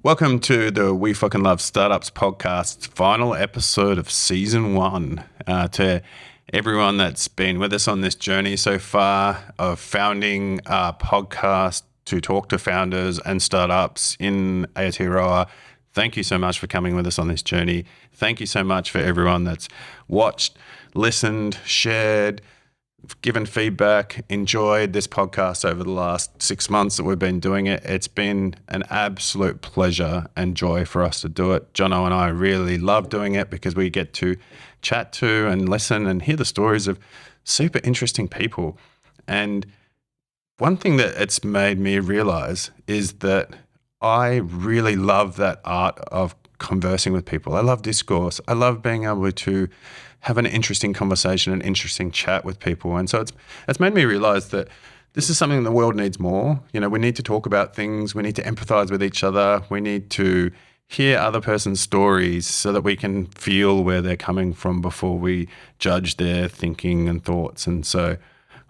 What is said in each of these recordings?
Welcome to the We Fucking Love Startups podcast, final episode of season 1. To everyone that's been with us on this journey so far of founding a podcast to talk to founders and startups in Aotearoa, thank you so much for coming with us on this journey. Thank you so much for everyone that's watched, listened, shared, given feedback, enjoyed this podcast over the last 6 months that we've been doing it. It's been an absolute pleasure and joy for us to do it. Jono and I really love doing it because we get to chat to and listen and hear the stories of super interesting people. And one thing that it's made me realize is that I really love that art of conversing with people. I love discourse. I love being able to have an interesting conversation, an interesting chat with people. And so it's made me realize that this is something the world needs more. You know, we need to talk about things. We need to empathize with each other. We need to hear other person's stories so that we can feel where they're coming from before we judge their thinking and thoughts. And so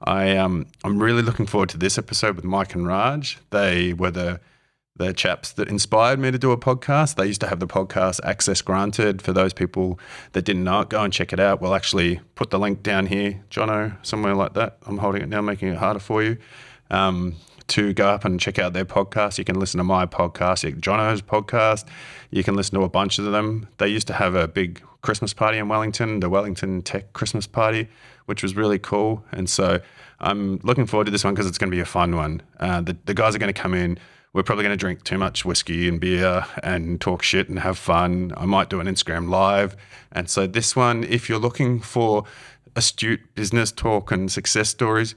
I'm really looking forward to this episode with Mike and Raj. They were the chaps that inspired me to do a podcast. They used to have the podcast access granted. For those people that didn't know it, go and check it out. We'll actually put the link down here, Jono, somewhere like that. I'm holding it now, making it harder for you to go up and check out their podcast. You can listen to my podcast, Jono's podcast. You can listen to a bunch of them. They used to have a big Christmas party in Wellington, the Wellington Tech Christmas Party, which was really cool. And so I'm looking forward to this one because it's going to be a fun one. The guys are going to come in. We're probably going to drink too much whiskey and beer and talk shit and have fun. I might do an Instagram live. And so this one, if you're looking for astute business talk and success stories,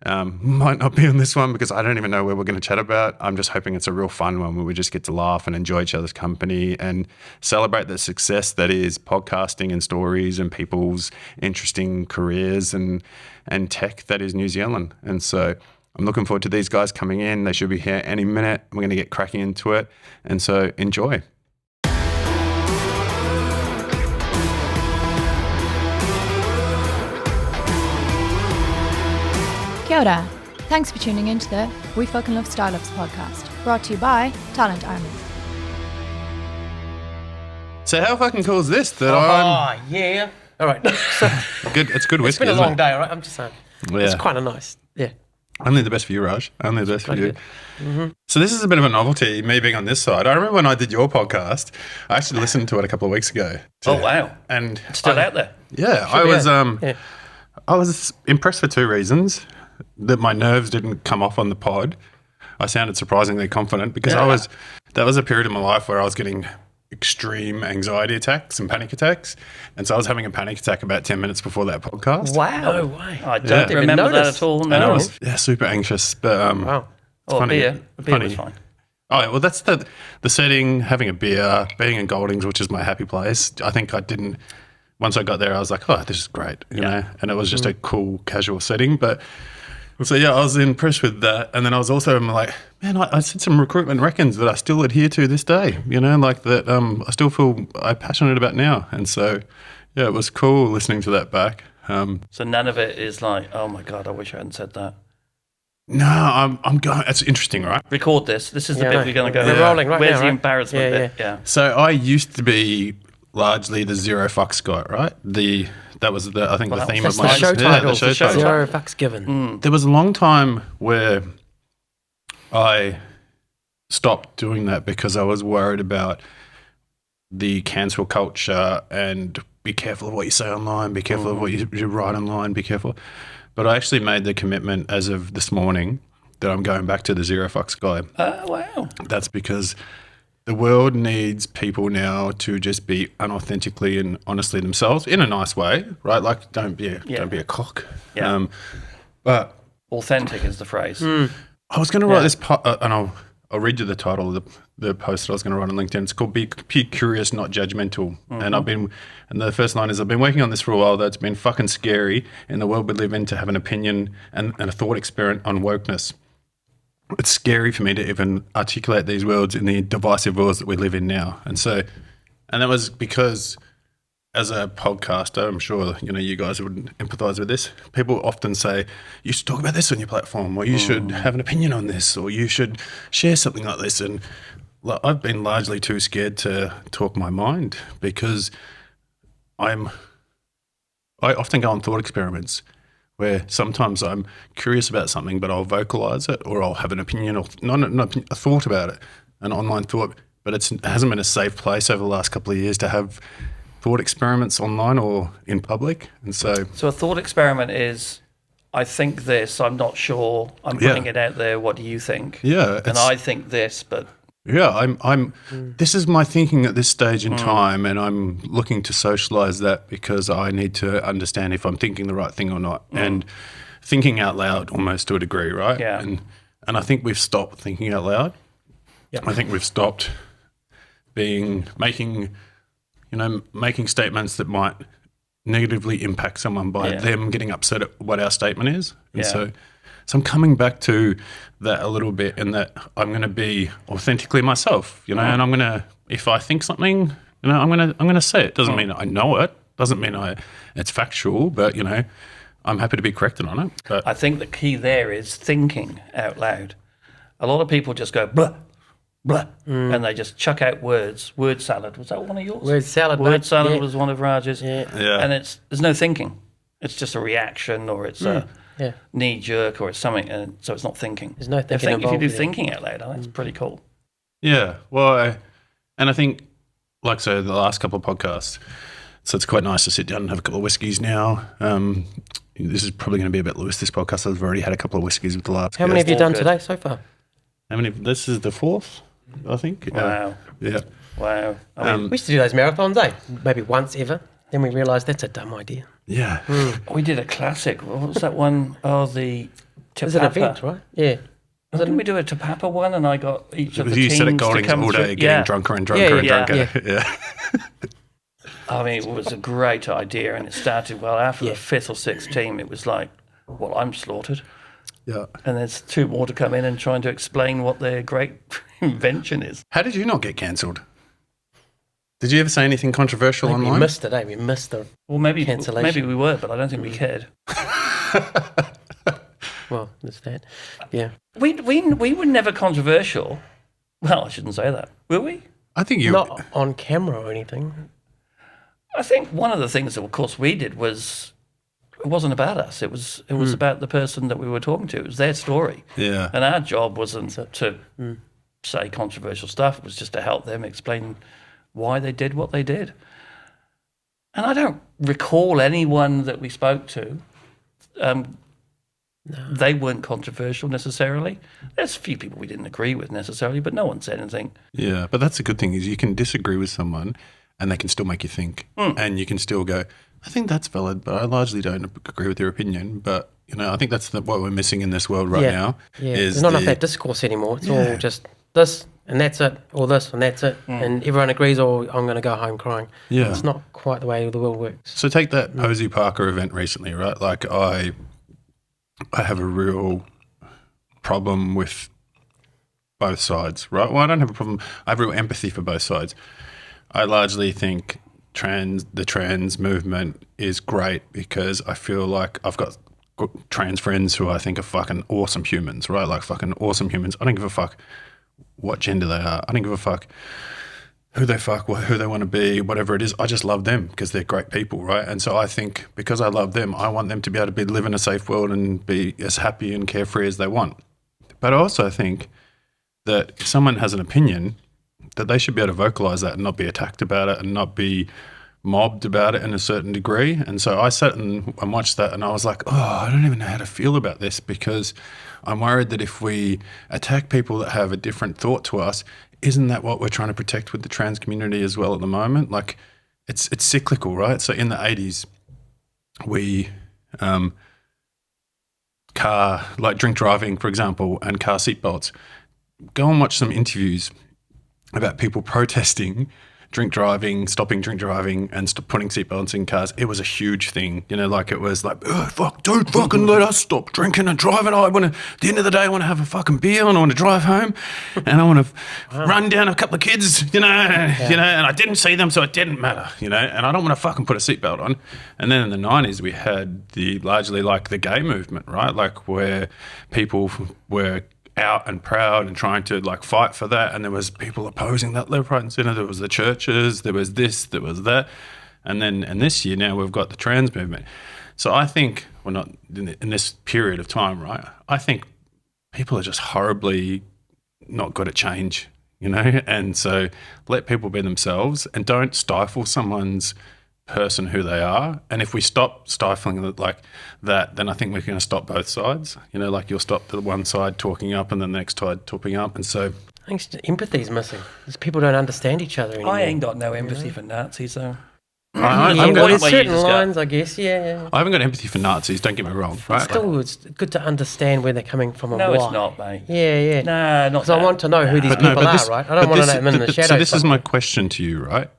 might not be on this one because I don't even know where we're going to chat about. I'm just hoping it's a real fun one where we just get to laugh and enjoy each other's company and celebrate the success that is podcasting and stories and people's interesting careers and tech that is New Zealand. And so I'm looking forward to these guys coming in. They should be here any minute. We're going to get cracking into it. And so enjoy. Kia ora. Thanks for tuning into the We Fucking Love Startups podcast, brought to you by Talent Army. So how fucking cool is this? Yeah. All right. Good. It's good whiskey. It's been a long day, all right? I'm just saying. Yeah. It's quite a nice. Yeah. Only the best for you, Raj. Only the best for you. Mm-hmm. So this is a bit of a novelty, me being on this side. I remember when I did your podcast, I actually listened to it a couple of weeks ago. Oh, wow. And It's still out there. Yeah, I was impressed for two reasons. That my nerves didn't come off on the pod. I sounded surprisingly confident because that was a period of my life where I was getting extreme anxiety attacks and panic attacks. And so I was having a panic attack about 10 minutes before that podcast. Wow. No way. I don't remember that notice. at all. No. And I was super anxious. But Wow. funny. A beer was fine. Oh, yeah, well, that's the setting, having a beer, being in Goldings, which is my happy place. I think once I got there, I was like, oh, this is great, you know, and it was just a cool, casual setting. But so, yeah, I was impressed with that. And then I was also like, man, I said some recruitment reckons that I still adhere to this day, you know, like that I still feel I'm passionate about now. And so, yeah, it was cool listening to that back. So none of it is like, oh my God, I wish I hadn't said that. No, I'm going, it's interesting, right? Record this. This is the bit we're going to go. We're rolling right Where's now, the right? embarrassment bit? Yeah. So I used to be largely the zero fucks guy, right? That was the theme of That's my the show title. Yeah, the show title. Zero fucks given. There was a long time where I stopped doing that because I was worried about the cancel culture and be careful of what you say online, be careful of what you write online, be careful. But I actually made the commitment as of this morning that I'm going back to the zero fucks guy. Oh, wow. That's because the world needs people now to just be unauthentically and honestly themselves in a nice way, right? Like don't be a cock. Yeah. But Authentic is the phrase. I was going to write this, and I'll read you the title of the post that I was going to write on LinkedIn. It's called "Be Curious, Not Judgmental." And the first line is, I've been working on this for a while, though it's been fucking scary in the world we live in to have an opinion and a thought experiment on wokeness. It's scary for me to even articulate these words in the divisive worlds that we live in now. And that was because as a podcaster, I'm sure, you know, you guys would empathize with this. People often say, you should talk about this on your platform, or you should have an opinion on this, or you should share something like this. And I've been largely too scared to talk my mind because I often go on thought experiments where sometimes I'm curious about something, but I'll vocalize it or I'll have an opinion or a thought about it, an online thought, but it hasn't been a safe place over the last couple of years to have thought experiments online or in public. And so a thought experiment is, I think this, I'm not sure, I'm putting it out there, what do you think? Yeah. And I think this, but... Yeah, this is my thinking at this stage in time, and I'm looking to socialize that because I need to understand if I'm thinking the right thing or not, and thinking out loud almost to a degree, right? Yeah. And I think we've stopped thinking out loud. Yep. I think we've stopped making statements that might negatively impact someone by them getting upset at what our statement is. And so I'm coming back to that a little bit, in that I'm going to be authentically myself, and I'm going to, if I think something, I'm going to say it. Doesn't mean I know it. Doesn't mean it's factual, but I'm happy to be corrected on it. But I think the key there is thinking out loud. A lot of people just go blah, blah, and they just chuck out words. Word salad, was that one of yours? Word salad, Word mate. salad was one of Raj's. Yeah. And there's no thinking. It's just a reaction, or it's a knee jerk, or it's something, and so it's not thinking. There's no thinking If you involved do with it. thinking out loud, it's pretty cool. yeah, well, I think, like so, the last couple of podcasts, so it's quite nice to sit down and have a couple of whiskeys now. This is probably going to be a bit loose, this podcast. I've already had a couple of whiskeys with the last How many have you guest. done good. today so far? How many? This is the fourth, I think. Wow. Yeah. Wow. I mean, We used to do those marathons, maybe once ever. Then we realised that's a dumb idea. Yeah. we did a classic. What was that one? Oh, the Te It's an Papa. event, right? Yeah. Didn't we do a Te Papa one? And I got each of the You teams said at to Goldings come all through. day, getting drunker and drunker and yeah. drunker. Yeah. I mean, it was a great idea, and it started well. After the fifth or sixth team, it was like, well, I'm slaughtered. Yeah. And there's two more to come in and trying to explain what their great invention is. How did you not get cancelled? Did you ever say anything controversial We online? missed it, We missed the Well, maybe cancellation. we were, but I don't think we cared. Well, there's that. Yeah. We were never controversial. Well, I shouldn't say that. Were we? I think you. Not on camera or anything. I think one of the things that, of course, we did was it wasn't about us. It was about the person that we were talking to. It was their story. Yeah. And our job wasn't to say controversial stuff. It was just to help them explain why they did what they did. And I don't recall anyone that we spoke to. They weren't controversial necessarily. There's a few people we didn't agree with necessarily, but no one said anything. Yeah, but that's a good thing, is you can disagree with someone and they can still make you think. And you can still go, I think that's valid, but I largely don't agree with your opinion. But, I think that's what we're missing in this world right now. Yeah. Is There's not enough that discourse anymore. It's all just this and that's it, or this and that's it. And everyone agrees, or I'm going to go home crying. Yeah. It's not quite the way the world works. So take that Posey Parker event recently, right? Like I have a real problem with both sides, right? Well, I don't have a problem. I have real empathy for both sides. I largely think the trans movement is great because I feel like I've got trans friends who I think are fucking awesome humans, right? Like fucking awesome humans. I don't give a fuck what gender they are. I don't give a fuck who they want to be, whatever it is. I just love them because they're great people, right? And so I think because I love them, I want them to be able to live in a safe world and be as happy and carefree as they want. But I also think that if someone has an opinion, that they should be able to vocalize that and not be attacked about it and not be mobbed about it in a certain degree. And so I sat and watched that and I was like, I don't even know how to feel about this, because I'm worried that if we attack people that have a different thought to us, isn't that what we're trying to protect with the trans community as well at the moment? Like it's cyclical, right? So in the 80s, we drink driving, for example, and car seatbelts. Go and watch some interviews about people protesting drink driving, stopping drink driving, and putting seatbelts in cars. It was a huge thing, it was like, don't fucking let us stop drinking and driving. At the end of the day, I want to have a fucking beer and I want to drive home and I want to run down a couple of kids, and I didn't see them, so it didn't matter, and I don't want to fucking put a seatbelt on. And then in the 90s, we had largely like the gay movement, right? Like where people were out and proud and trying to like fight for that, and there was people opposing that left, right, and centre. There was the churches, there was this, there was that, and this year now we've got the trans movement. So I think we're not in this period of time, right? I think people are just horribly not good at change, and so let people be themselves and don't stifle someone's person who they are. And if we stop stifling it like that, then I think we're going to stop both sides. Like you'll stop the one side talking up and then the next side talking up. And so I think empathy is missing. Because people don't understand each other anymore. I ain't got no empathy for Nazis, though. There's certain lines, I guess. Yeah. I haven't got empathy for Nazis. Don't get me wrong. Right? Still, it's good to understand where they're coming from and why. No, it's not, mate. Yeah. No, not because I want to know who these people are, right? I don't want to know them in the shadows. So this is my question to you, right?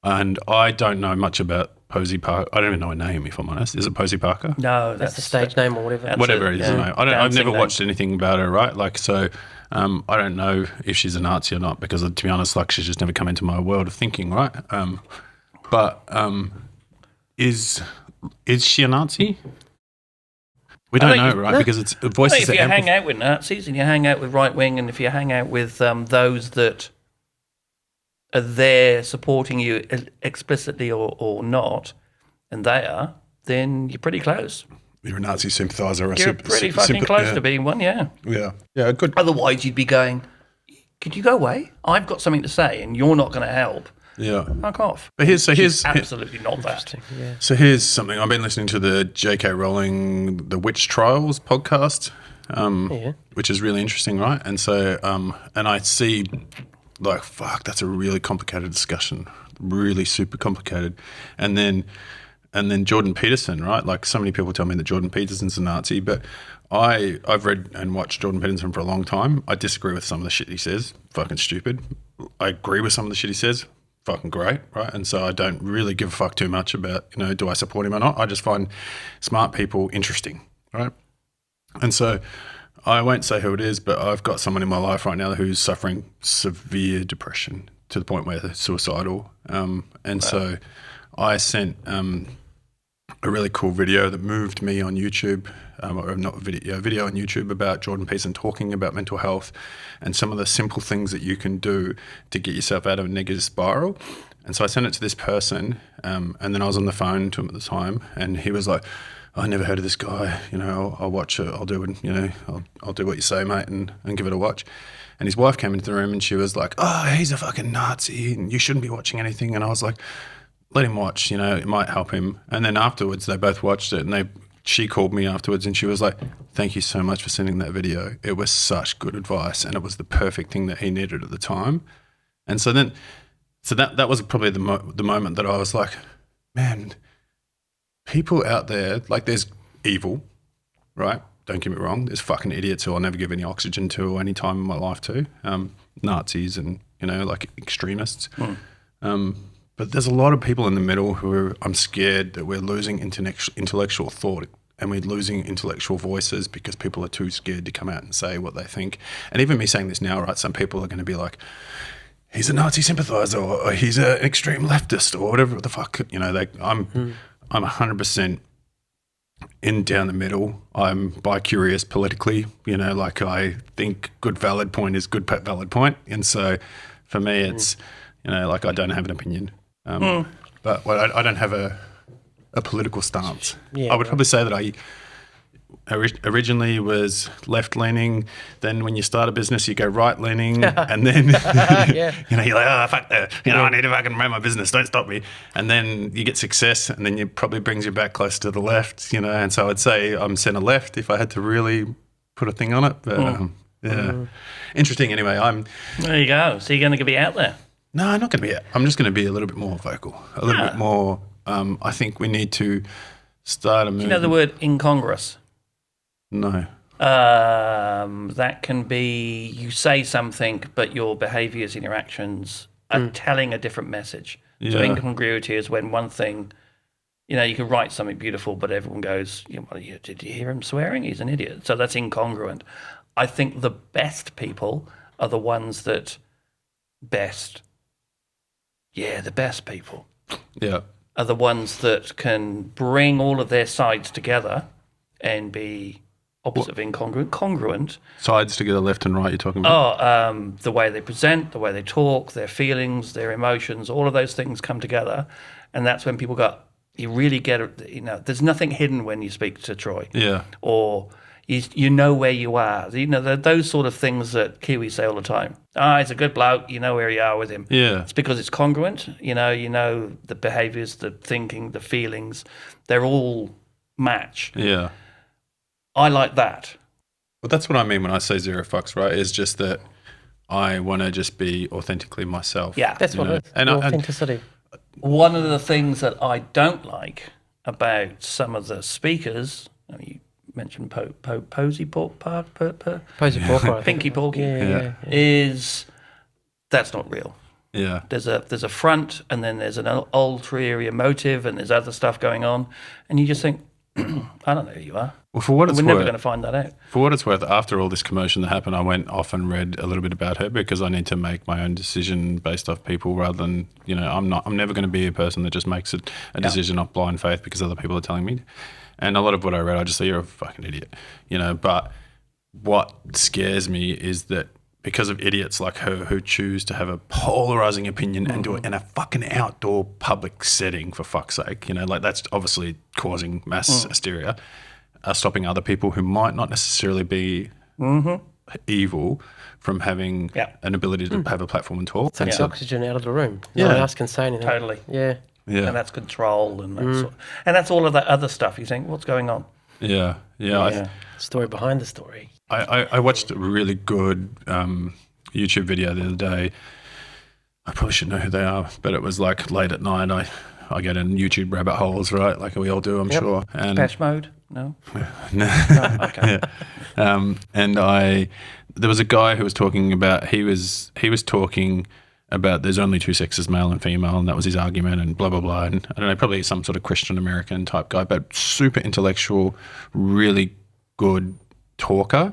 And I don't know much about Posey Parker. I don't even know her name, if I'm honest. Is it Posey Parker? No, that's the stage name or whatever. Whatever it is. Yeah. I've never watched anything about her, right? Like, so I don't know if she's a Nazi or not because, to be honest, like she's just never come into my world of thinking, right? But is she a Nazi? We don't know, right? Because it's voices. If you hang out with Nazis and you hang out with right wing, and if you hang out with those that are there supporting you explicitly or not, and they are, then you're pretty close. You're a Nazi sympathiser. You're pretty fucking close to being one, yeah. Yeah, good. Otherwise, you'd be going, could you go away? I've got something to say, and you're not going to help. Yeah. Fuck off. But here's absolutely not that. Yeah. So here's something. I've been listening to the J.K. Rowling, The Witch Trials podcast, which is really interesting, right? And so, and I see, like, fuck, that's a really complicated discussion, really super complicated. And then Jordan Peterson, right? Like, so many people tell me that Jordan Peterson's a Nazi, but I've read and watched Jordan Peterson for a long time. I disagree with some of the shit he says. Fucking stupid. I agree with some of the shit he says. Fucking great, right? And so I don't really give a fuck too much about, do I support him or not? I just find smart people interesting, right? And so I won't say who it is, but I've got someone in my life right now who's suffering severe depression to the point where they're suicidal. So I sent a really cool video that moved me on YouTube, or not video on YouTube about Jordan Peterson talking about mental health and some of the simple things that you can do to get yourself out of a negative spiral. And so I sent it to this person, and then I was on the phone to him at the time, and he was like, I never heard of this guy, I'll watch it, I'll do it, I'll do what you say, mate, and give it a watch. And his wife came into the room and she was like, oh, he's a fucking Nazi and you shouldn't be watching anything. And I was like, let him watch, it might help him. And then afterwards they both watched it, and she called me afterwards and she was like, thank you so much for sending that video. It was such good advice and it was the perfect thing that he needed at the time. And so that was probably the moment that I was like, man, people out there, like, there's evil, right? Don't get me wrong. There's fucking idiots who I'll never give any oxygen to or any time in my life to. Nazis and, like extremists. But there's a lot of people in the middle I'm scared that we're losing intellectual thought and we're losing intellectual voices because people are too scared to come out and say what they think. And even me saying this now, right, some people are going to be like, he's a Nazi sympathiser or he's an extreme leftist or whatever the fuck. I'm 100% in down the middle. I'm bi-curious politically, like I think good valid point is good valid point. And so for me, it's, like I don't have an opinion. But I don't have a political stance. Yeah, I would probably say that I originally was left-leaning. Then when you start a business, you go right-leaning. And then, you're like, oh, fuck that. I need to fucking run my business. Don't stop me. And then you get success, and then it probably brings you back close to the left, And so I'd say I'm centre-left if I had to really put a thing on it. But, interesting anyway. There you go. So you're going to be out there? No, I'm not going to be. I'm just going to be a little bit more vocal, a little bit more. I think we need to start a movement. Do you know the word incongruous? No. That can be you say something, but your behaviours and your actions are telling a different message. Yeah. So incongruity is when one thing, you can write something beautiful, but everyone goes, did you hear him swearing? He's an idiot. So that's incongruent. I think the best people are the ones that the best people are the ones that can bring all of their sides together and be opposite of incongruent, congruent. Sides together, left and right, you're talking about? The way they present, the way they talk, their feelings, their emotions, all of those things come together. And that's when people go, you really get it. There's nothing hidden when you speak to Troy. Yeah. Or you know where you are. Those sort of things that Kiwis say all the time. He's a good bloke. You know where you are with him. Yeah. It's because it's congruent. You know the behaviours, the thinking, the feelings. They're all match. Yeah. I like that. Well, that's what I mean when I say zero fucks, right? It's just that I want to just be authentically myself. Yeah. That's what it is. And authenticity. One of the things that I don't like about some of the speakers, you mentioned Posy Pork, Posy Pork, Pinky Porky, yeah. is that's not real. Yeah. There's a front, and then there's an ulterior motive, and there's other stuff going on, and you just think, I don't know who you are. Well, for what it's We're worth, never going to find that out. For what it's worth, after all this commotion that happened, I went off and read a little bit about her because I need to make my own decision based off people rather than, I'm never going to be a person that just makes a decision off blind faith because other people are telling me. And a lot of what I read, I just say, you're a fucking idiot, But what scares me is that because of idiots like her who choose to have a polarizing opinion and do it in a fucking outdoor public setting, for fuck's sake, that's obviously causing mass hysteria, are stopping other people who might not necessarily be evil from having an ability to have a platform and talk. Takes oxygen out of the room. Yeah. No one else can say anything. Totally. Yeah. Yeah. And that's control and and that's all of that other stuff. You think, what's going on? Yeah. Story behind the story. I watched a really good YouTube video the other day. I probably should know who they are, but it was like late at night. I get in YouTube rabbit holes, right? Like we all do, I'm sure. And Patch mode? No. no. Okay. And there was a guy who was talking about he was talking about there's only two sexes, male and female, and that was his argument, and blah blah blah. And I don't know, probably some sort of Christian American type guy, but super intellectual, really good talker.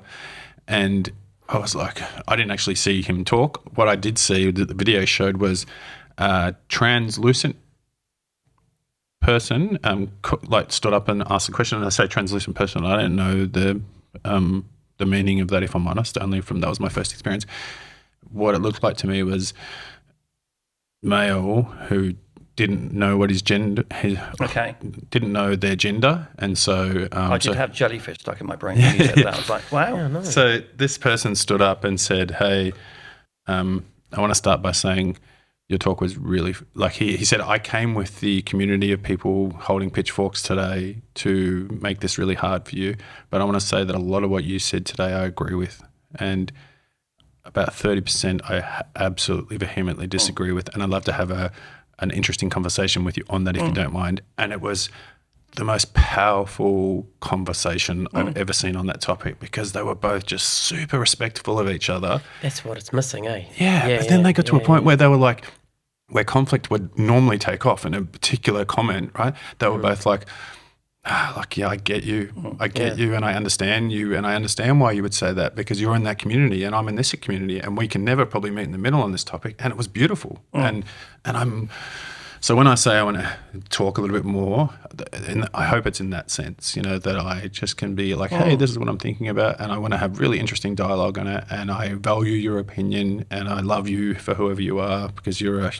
And I was like, I didn't actually see him talk. What I did see that the video showed was a translucent person stood up and asked a question. And I say translucent person, I didn't know the meaning of that, if I'm honest, only from that was my first experience. What it looked like to me was male who didn't know what his gender, didn't know their gender, and so I did have jellyfish stuck in my brain when you said that. I was like, wow. Yeah, no. So this person stood up and said, "Hey, I want to start by saying your talk was really like." He said, "I came with the community of people holding pitchforks today to make this really hard for you, but I want to say that a lot of what you said today I agree with, and about 30% I absolutely vehemently disagree with, and I'd love to have an interesting conversation with you on that if you don't mind." And it was the most powerful conversation I've ever seen on that topic because they were both just super respectful of each other. That's what it's missing, eh? Yeah, but then they got to a point where they were like, where conflict would normally take off in a particular comment, right? They were both like, I get you. I get you and I understand you and I understand why you would say that because you're in that community and I'm in this community and we can never probably meet in the middle on this topic. And it was beautiful. And so when I say I want to talk a little bit more, I hope it's in that sense, that I just can be like, hey, this is what I'm thinking about and I want to have really interesting dialogue on it and I value your opinion and I love you for whoever you are because you're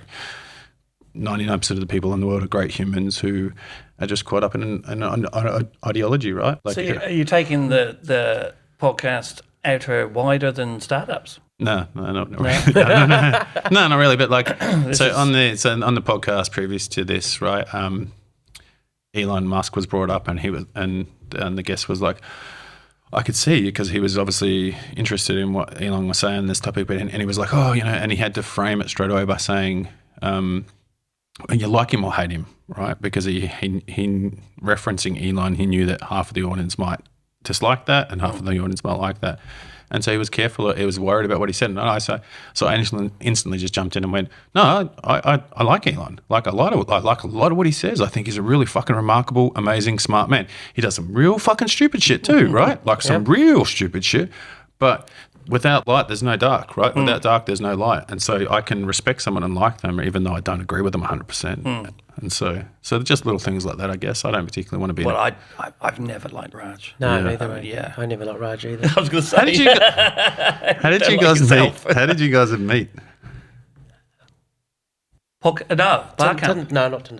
99% of the people in the world are great humans who are just caught up in an ideology, right? Like, So are you taking the podcast outer wider than startups? No, not really. No, not really. But like, on the podcast previous to this, right? Elon Musk was brought up, and he was, and the guest was like, I could see because he was obviously interested in what Elon was saying this topic, but and he was like, and he had to frame it straight away by saying, you like him or hate him, right? Because he referencing Elon, he knew that half of the audience might dislike that and half of the audience might like that. And so he was careful. He was worried about what he said. So I instantly just jumped in and went, no, I like Elon. I like a lot of what he says. I think he's a really fucking remarkable, amazing, smart man. He does some real fucking stupid shit too, right? Like some real stupid shit. But without light, there's no dark, right? Without dark, there's no light. And so I can respect someone and like them, even though I don't agree with them 100%. And so just little things like that, I guess. I don't particularly want to be. Well, I've never liked Raj. No, neither. Yeah. I never liked Raj either. I was going to say. How did you guys meet? How did you guys meet? No, bar camp. No, not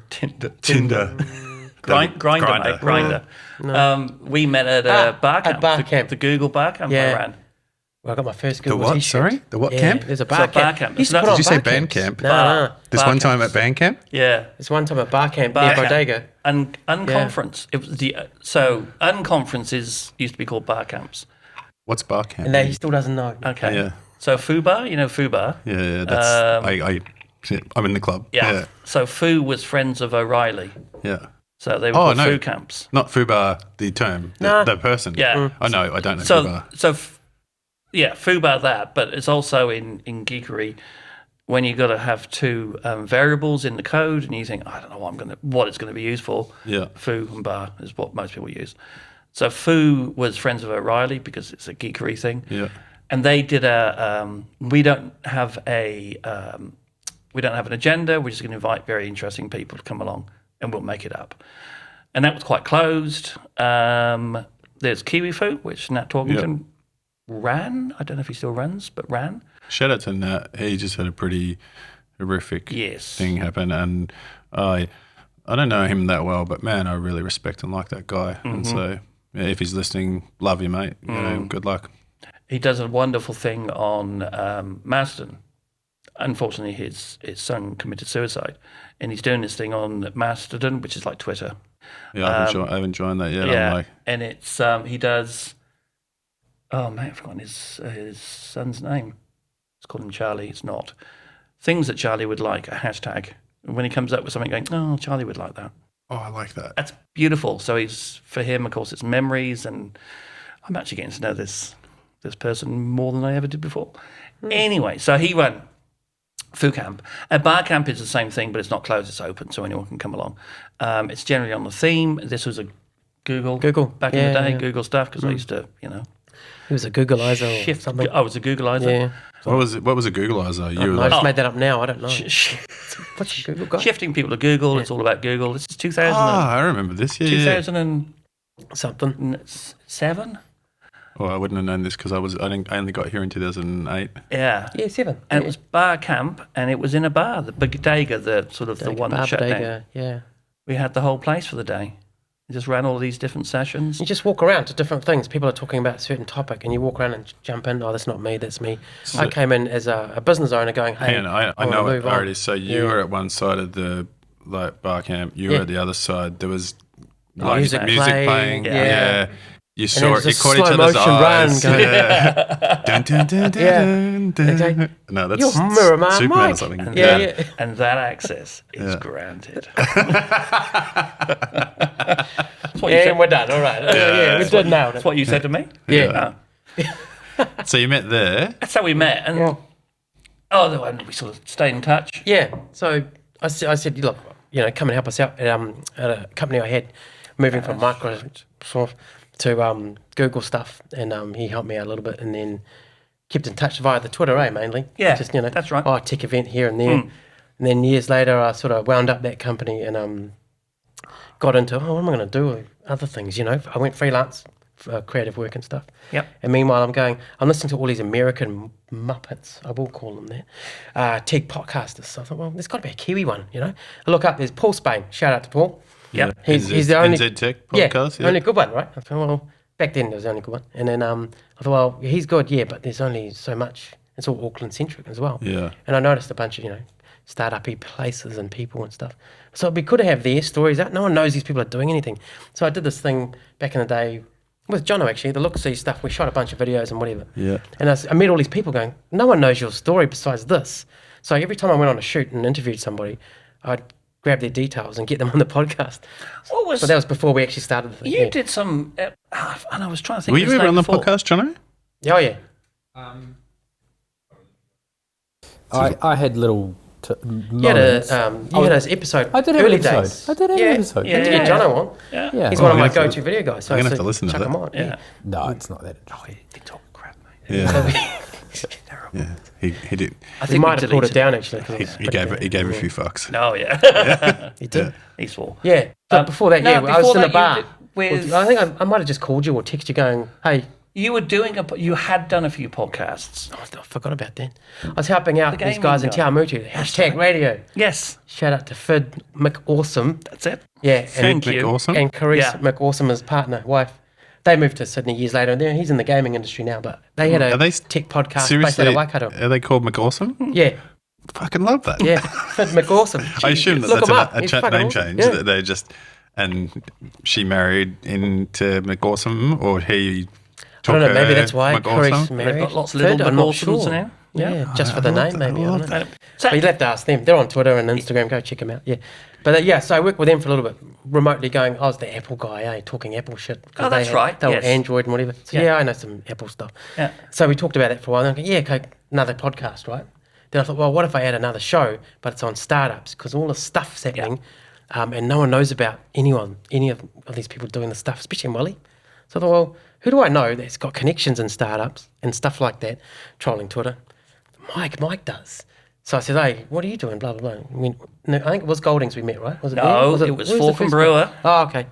Tinder. Tinder. Grinder, mate. Grinder. We met at a bar camp. At bar camp. The Google bar camp I ran. Well, I got my first The Google what? t-shirt. Sorry? The what Yeah, camp? There's a bar camp. camp. Used to put Did on you say bar band camps. camp? No. This Bar one time camps. at band camp? Yeah. There's one time at bar camp Bar near camp. Bodega. Unconference. It was unconferences used to be called bar camps. What's bar camp? And he still doesn't know. Okay. Yeah. So Fubar, you know Fubar? Yeah, that's I'm in the club. Yeah. So Fu was friends of O'Reilly. Yeah. So they were called no. Fu camps. Not Fubar, the term, the person. Yeah. I know, I don't know So Fubar. Fubar that, but it's also in geekery when you got to have two variables in the code, and you think, I don't know what it's going to be used for. Yeah. Foo and bar is what most people use. So Foo was friends of O'Reilly because it's a geekery thing. Yeah. And they did we don't have an agenda. We're just going to invite very interesting people to come along, and we'll make it up. And that was quite closed. There's Kiwi Foo, which Nat Torkington ran. I don't know if he still runs, but ran. Shout out to Nat. He just had a pretty horrific thing happen, and I don't know him that well, but man, I really respect and like that guy. And so, if he's listening, love you, mate. You know, good luck. He does a wonderful thing on Marsden. Unfortunately, his son committed suicide, and he's doing this thing on Mastodon, which is like Twitter. Yeah, I haven't joined that yet. Yeah, I'm like, and it's he does. Oh man, I've forgotten his son's name. Let's call him Charlie. It's not. Things that Charlie would like, a hashtag. And when he comes up with something going, oh, Charlie would like that. oh, I like that. That's beautiful. So for him, of course, it's memories, and I'm actually getting to know this person more than I ever did before. Anyway, so he ran Foo Camp. A bar camp is the same thing, but it's not closed, it's open, so anyone can come along. It's generally on the theme. This was a Google back in the day, Google stuff, because I used to, He was a Googleizer or something. I was a Googleizer. Yeah. What was a Googleizer? I just made that up now. I don't know. What's a Google guy? Shifting people to Google. It's all about Google. This is 2000. I remember this. Yeah, 2007. 7. Oh, I wouldn't have known this because I only got here in 2008. Yeah. Yeah, 7. And it was bar camp, and it was in a bar, the Bodega, the one that shut down. Yeah. We had the whole place for the day. We just ran all of these different sessions. You just walk around to different things. People are talking about a certain topic, and you walk around and jump in. Oh, that's not me. That's me. So, I came in as a business owner, going, "Hey, I know it already." So you were at one side of the bar camp. You were at the other side. There was music playing. Yeah. You saw it. You caught each other's eyes. Dun, dun, dun, dun, dun. Okay. No, that's You're Mirror Man Superman Mike. or something. And that access is granted. And we're done. All right. We did now. That's what you said to me? Yeah. So you met there. That's how we met. And we sort of stayed in touch. Yeah. So I said, look, come and help us out at a company I had, moving from Microsoft to Google stuff, and he helped me out a little bit, and then kept in touch via the Twitter, mainly. Yeah, just that's right. Tech event here and there, and then years later, I sort of wound up that company and got into what am I going to do with other things? I went freelance for creative work and stuff. Yep. And meanwhile, I'm listening to all these American Muppets, I will call them that, tech podcasters. So I thought, well, there's got to be a Kiwi one, I look up, there's Paul Spain. Shout out to Paul. Yeah, he's the only NZ Tech podcast. Only good one, right? I thought, well, back then there was the only good one, and then I thought, well, he's good, but there's only so much. It's all Auckland centric as well. Yeah, and I noticed a bunch of startup-y places and people and stuff. So it'd be good to have their stories out. No one knows these people are doing anything. So I did this thing back in the day with Jono, actually, the Look-See stuff. We shot a bunch of videos and whatever. Yeah, and I met all these people going, no one knows your story besides this. So every time I went on a shoot and interviewed somebody, I'd grab their details and get them on the podcast. So that was before we actually started the thing. You did some, and I was trying to think. Were you ever on the podcast, Jono? Oh yeah. I had little you had an episode. I did have early an episode. days. I did have an episode. Yeah, get Jono on. Yeah. He's one of my go-to video guys. So I'm gonna have to listen to chuck that. him on. No, it's not that. They talk crap, mate. Yeah. Yeah. He did. I He think might we have pulled it deleted down actually. 'cause it He, was he pretty gave bad. he gave a few fucks. Oh, yeah. He did. He swore. Yeah. But before that, no, I was before in a that you bar. did with- I think I might have just called you or texted you going, hey, You were doing you had done a few podcasts. oh, I forgot about that. I was helping out The these guys in gaming Te Awamutu, hashtag radio. Yes, Shout out to Fid McAwesome. that's it. Yeah. Thank Mick you. Awesome. And Carice Yeah. McAwesome, his partner, wife. They moved to Sydney years later, and he's in the gaming industry now, but they had a Are they tech podcast based Seriously, out of Waikato. are they called McAwesome? Yeah. Fucking love that. Yeah. Fid McAwesome. I assume that Look that's him up. a He's chat fucking name awesome. change. Yeah. That they just and she married into McAwesome, or he. I don't know, maybe her that's why McAwesome? Carice They've married. got lots of Fid, little I'm not McAwesomes sure. now. Yeah, just for the love name, that, maybe. I I love don't know. that. So, But you'll have to ask them. They're on Twitter and Instagram. Go check them out. Yeah. But so I worked with them for a little bit, remotely going, I was the Apple guy, talking Apple shit. 'cause Oh, that's right, They were yes. Android and whatever. So Yeah. I know some Apple stuff. Yeah. So we talked about that for a while. And I'm going, yeah, okay, another podcast, right? Then I thought, well, what if I had another show, but it's on startups? Because all the stuff's happening and no one knows about any of these people doing the stuff, especially in Wally. So I thought, well, who do I know that's got connections in startups and stuff like that, trolling Twitter? Mike does. So I said, hey, what are you doing? Blah, blah, blah. I think it was Goldings we met, right? Was it No, there? it was where Fork the and first one? Brewer. Oh, okay.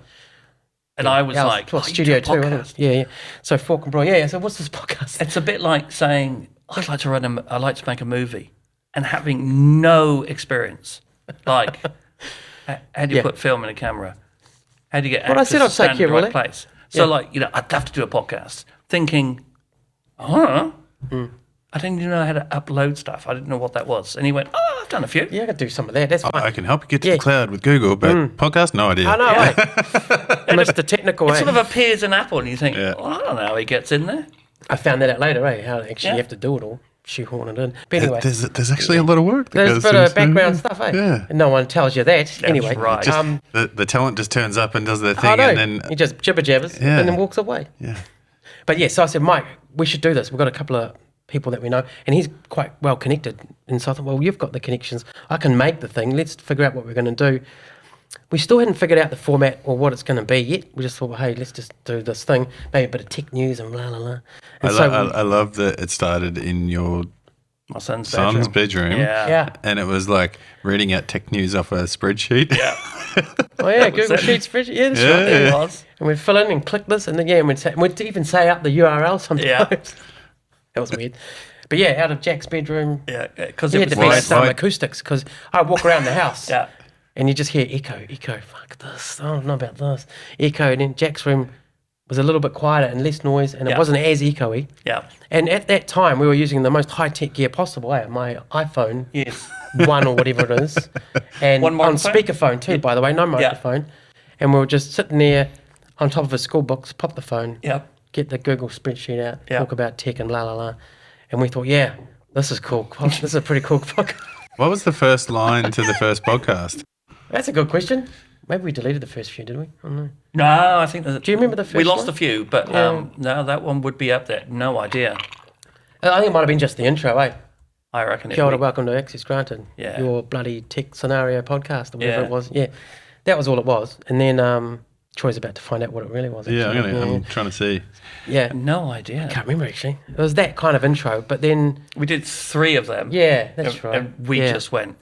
and I was Yeah, like, well, oh, you Studio do 2, a wasn't podcast. it? Yeah. So Fork and Brewer, yeah. So what's this podcast? It's a bit like saying, I'd like to make a movie, and having no experience. Like, how do you Yeah. put film in a camera? How do you get Well, I actors said to I'd take stand in care the of right all that. place? So, I'd have to do a podcast, thinking, I didn't even know how to upload stuff. I didn't know what that was. And he went, oh, I've done a few. Yeah, I could do some of that. That's fine. I can help you get to Yeah. the cloud with Google, but podcast, no idea. I know, right? Mr. Technical, It eh? sort of appears in Apple, and you think, Yeah. well, I don't know how he gets in there. I found that out later, eh? How actually Yeah. you have to do it all, shoehorn it in. But anyway, There's actually a lot of work. That there's a goes bit of into- background stuff, eh? Yeah. And no one tells you that. Anyway, right. Just, the talent just turns up and does their I thing, know. and then He just jibber jabbers Yeah. and then walks away. yeah. But yeah, so I said, Mike, we should do this. We've got a couple of people that we know, and he's quite well connected. And so I thought, well, you've got the connections. I can make the thing. Let's figure out what we're going to do. We still hadn't figured out the format or what it's going to be yet. We just thought, well, hey, let's just do this thing, maybe a bit of tech news and blah, blah, blah. And I love that it started in your My son's son's bedroom. Yeah. yeah. And it was like reading out tech news off a spreadsheet. Yeah. Oh, yeah, Google it. Sheets spreadsheet. Yeah, that's Yeah, right. It yeah. was. And we'd fill in and click this, and then, yeah, and we'd even say out the URL sometimes. Yeah. That was weird. But yeah, out of Jack's bedroom, Yeah, because we it had was to be Why- some why- acoustics because I walk around the house. Yeah. And you just hear echo, fuck this, I don't know about this. Echo, and then Jack's room was a little bit quieter and less noise, and it Yeah. wasn't as echoey. Yeah. And at that time, we were using the most high-tech gear possible, my iPhone Yes. 1 or whatever it is. And One on microphone? speakerphone too, by the way, no microphone. And we were just sitting there on top of his school books, pop the phone, Yeah. get the Google spreadsheet out, Yeah. talk about tech and la la la. And we thought, yeah, this is cool. This is a pretty cool podcast. What was the first line to the first podcast? That's a good question. Maybe we deleted the first few, did we? I don't know. No, I think that. Do you remember the first We lost one? a few, but Yeah. no, that one would be up there. No idea. I think it might have been just the intro, eh? I reckon it Kia ora, would. welcome to Access Granted. Yeah. Your bloody tech scenario podcast or whatever Yeah. it was. Yeah. That was all it was. And then Troy's about to find out what it really was. Yeah, actually. I'm trying to see. Yeah. No idea. Can't remember actually. It was that kind of intro, but then We did 3 of them. yeah, that's and, right. And we Yeah. just went,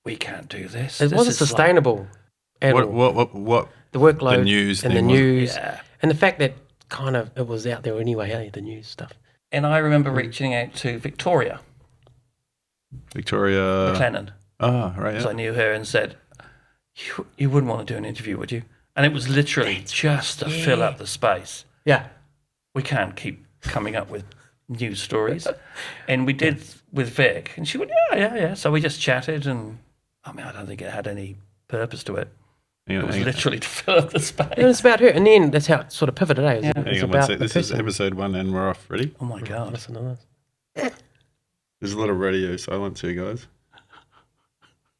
we can't do this. It This wasn't is like- sustainable at all. What The workload the news and the thing was- news Yeah. and the fact that kind of it was out there anyway, eh? The news stuff. And I remember reaching out to Victoria Victoria. McLennan, Oh, right. because I Yeah. knew her, and said, you wouldn't want to do an interview, would you? And it was literally just to fill up the space. Yeah. We can't keep coming up with news stories. And we did with Vic, and she went, yeah. So we just chatted, and I mean, I don't think it had any purpose to it. Hang It on, was hang on. literally to fill up the space. It was about her, and then that's how it sort of pivoted. Eh? It was Hang on one about sec. the This is person. episode 1 and we're off. Ready? Oh my God. Listen to this. There's a lot of radio silence here, guys.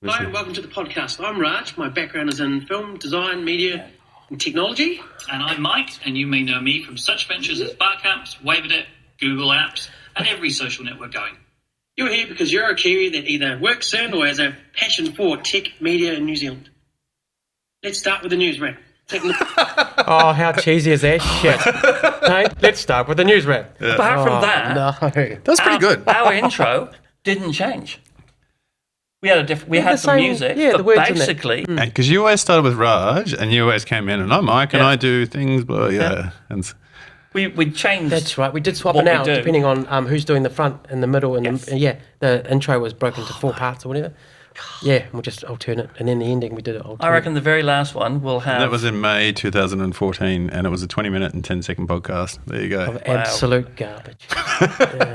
Hi, and welcome to the podcast. I'm Raj. My background is in film, design, media, and technology. And I'm Mike, and you may know me from such ventures as Barcamps, Wavedet, Google Apps, and every social network going. You're here because you're a Kiwi that either works in or has a passion for tech media in New Zealand. Let's start with the news wrap. Oh, how cheesy is that shit? Hey, let's start with the news wrap. Apart from that, No. That's pretty good. Our intro didn't change. We had we had the some same- music, yeah, the but words in it. basically, Because you always started with Raj, and you always came in, and I'm Mike, and Yeah. I do things, but and we changed. That's right. We did swap What it we out do. depending on who's doing the front and the middle, and Yes. the intro was broken into 4 parts or whatever. Yeah, and we'll just alternate, and then the ending we did it alternate. I reckon the very last one will have. that was in May 2014, and it was a 20-minute and 10-second podcast. There you go. of absolute garbage.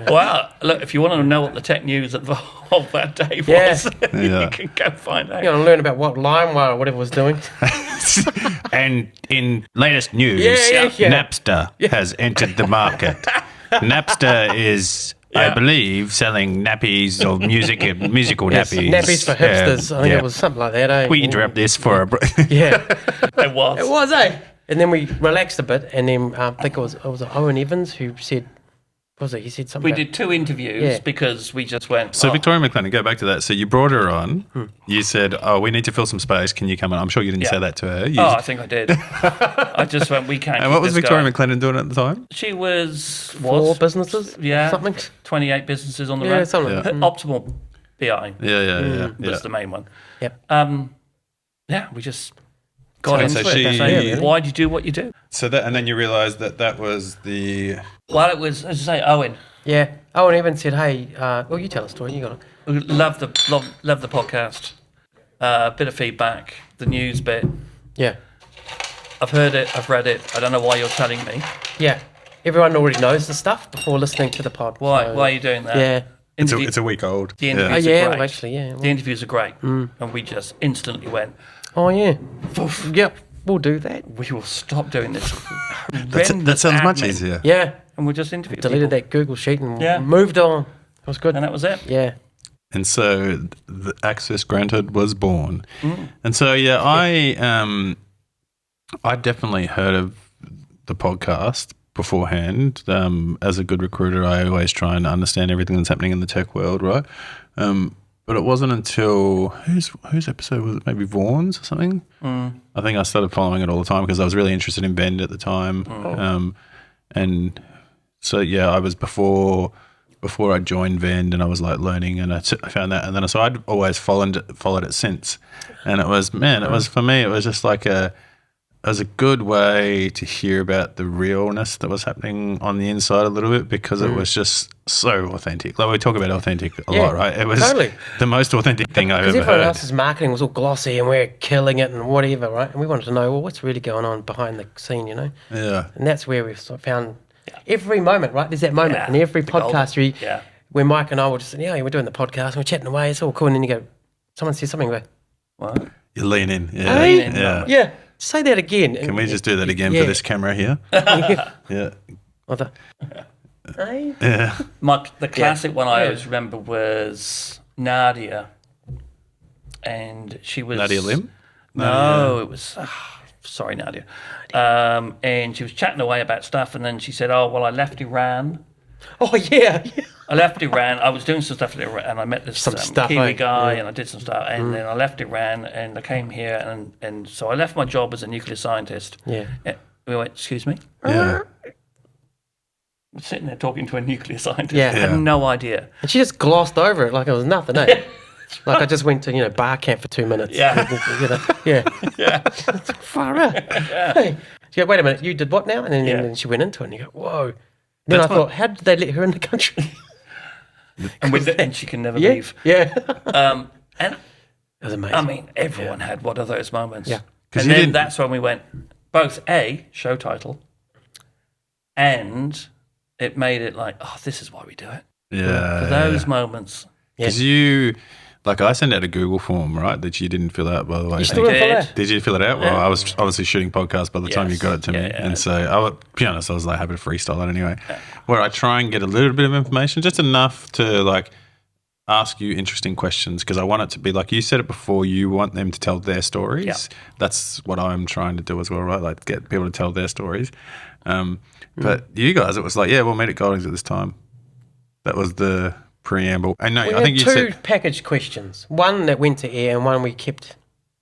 Wow, look, if you want to know what the tech news of that day Yeah. was, Yeah. you can go find out. You want to learn about what LimeWire or whatever was doing? And in latest news, Yeah. Napster has entered the market. Napster is, I believe, selling nappies or musical Yes, nappies. nappies for hipsters. I think it was something like that, eh? We interrupt this for a break. Yeah, It was. it was, eh? And then we relaxed a bit, and then I think it was Owen Evans who said, what was it? He said something. We about- did 2 interviews Yeah. because we just went. So oh, Victoria McLennan, go back to that. So you brought her on. You said, "Oh, we need to fill some space. Can you come on?" I'm sure you didn't Yeah. say that to her. You Oh, I think I did. I just went. We can't. and keep what was this Victoria going. McLennan doing at the time? She was 4 businesses? Yeah, Something? 28 businesses on the Yeah, run. something. Yeah. Optimal BI Yeah. was the main one. Yep. Yeah, we just got So into she- it. Yeah, really. Why do you do what you do? So that, and then you realised that was the. Well, it was, as I say, Owen. Yeah. Owen Evans said, hey, well, you tell a story. You got it. Love the podcast. Bit of feedback, the news bit. Yeah. I've heard it. I've read it. I don't know why you're telling me. Yeah. Everyone already knows the stuff before listening to the pod. Why? so- Why are you doing that? Yeah. It's a week old. The Oh, interviews yeah, are well, great. actually, yeah. The interviews are great, and we just instantly went. Oh, yeah. Yep. We'll do that. We will stop doing this. That sounds much admin, easier. Yeah. And we'll just interview Deleted people. that Google sheet and Yeah. moved on. It was good. And that was it. Yeah. And so the Access Granted was born. And so I definitely heard of the podcast beforehand. As a good recruiter, I always try and understand everything that's happening in the tech world, right? But it wasn't until whose episode was it? Maybe Vaughan's or something. I think I started following it all the time because I was really interested in Bend at the time. And so I was before I joined Vend, and I was like learning, and I found that, and then so I'd always followed it since, and it was for me, it was just like it was a good way to hear about the realness that was happening on the inside a little bit, because it was just so authentic. Like we talk about authentic a lot, right? It was totally. the most authentic thing I've Because ever everyone heard. else's marketing was all glossy and we're killing it and whatever, right? And we wanted to know, well, what's really going on behind the scene, you know? Yeah. And that's where we've sort of found every moment, right? There's that moment Yeah, in every the gold. podcast where Mike and I will just say, we're doing the podcast and we're chatting away, it's all cool. And then you go, someone says something, we go, What? You lean in. Yeah. Hey? Yeah. yeah, say that again. Can we just do that again Yeah. for this camera here? Yeah. Or the, hey? Yeah. The classic one I Yeah. always remember was Nadia. And she was... Nadia Lim? No, it was... sorry, Nadia. And she was chatting away about stuff, and then she said, oh, well, I left Iran. Oh, yeah. I left Iran. I was doing some stuff in Iran, and I met this Some stuff, Kiwi eh? guy, Yeah. and I did some stuff. And then I left Iran, and I came here, and so I left my job as a nuclear scientist. Yeah. And we went, excuse me? Yeah. I'm sitting there talking to a nuclear scientist. Yeah. I had no idea. And she just glossed over it like it was nothing, eh? Like I just went to, bar camp for 2 minutes. Yeah. Yeah. Far out. Hey. She go, wait a minute, you did what now? And then she went into it and you go, whoa. Then That's I thought, how did they let her in the country? And she can never yeah. leave. Yeah. And It was amazing. I mean, everyone had one of those moments. Yeah. 'Cause And you then didn't- that's when we went, both show title, and it made it like, oh, this is why we do it. Yeah. For those moments. Because you, like, I sent out a Google form, right, that you didn't fill out, by the way. You still don't did. follow that? Did you fill it out? Well, Yeah. I was obviously shooting podcasts by the time you Yes. got it to me. Yeah, yeah. And so, to be honest, I was like happy to freestyle it anyway. Where I try and get a little bit of information, just enough to like ask you interesting questions, because I want it to be like you said it before, you want them to tell their stories. Yeah. That's what I'm trying to do as well, right? Like get people to tell their stories. But you guys, it was like, we'll meet at Goldings at this time. That was the preamble. I know. We I think had you two said packaged questions. One that went to air and one we kept.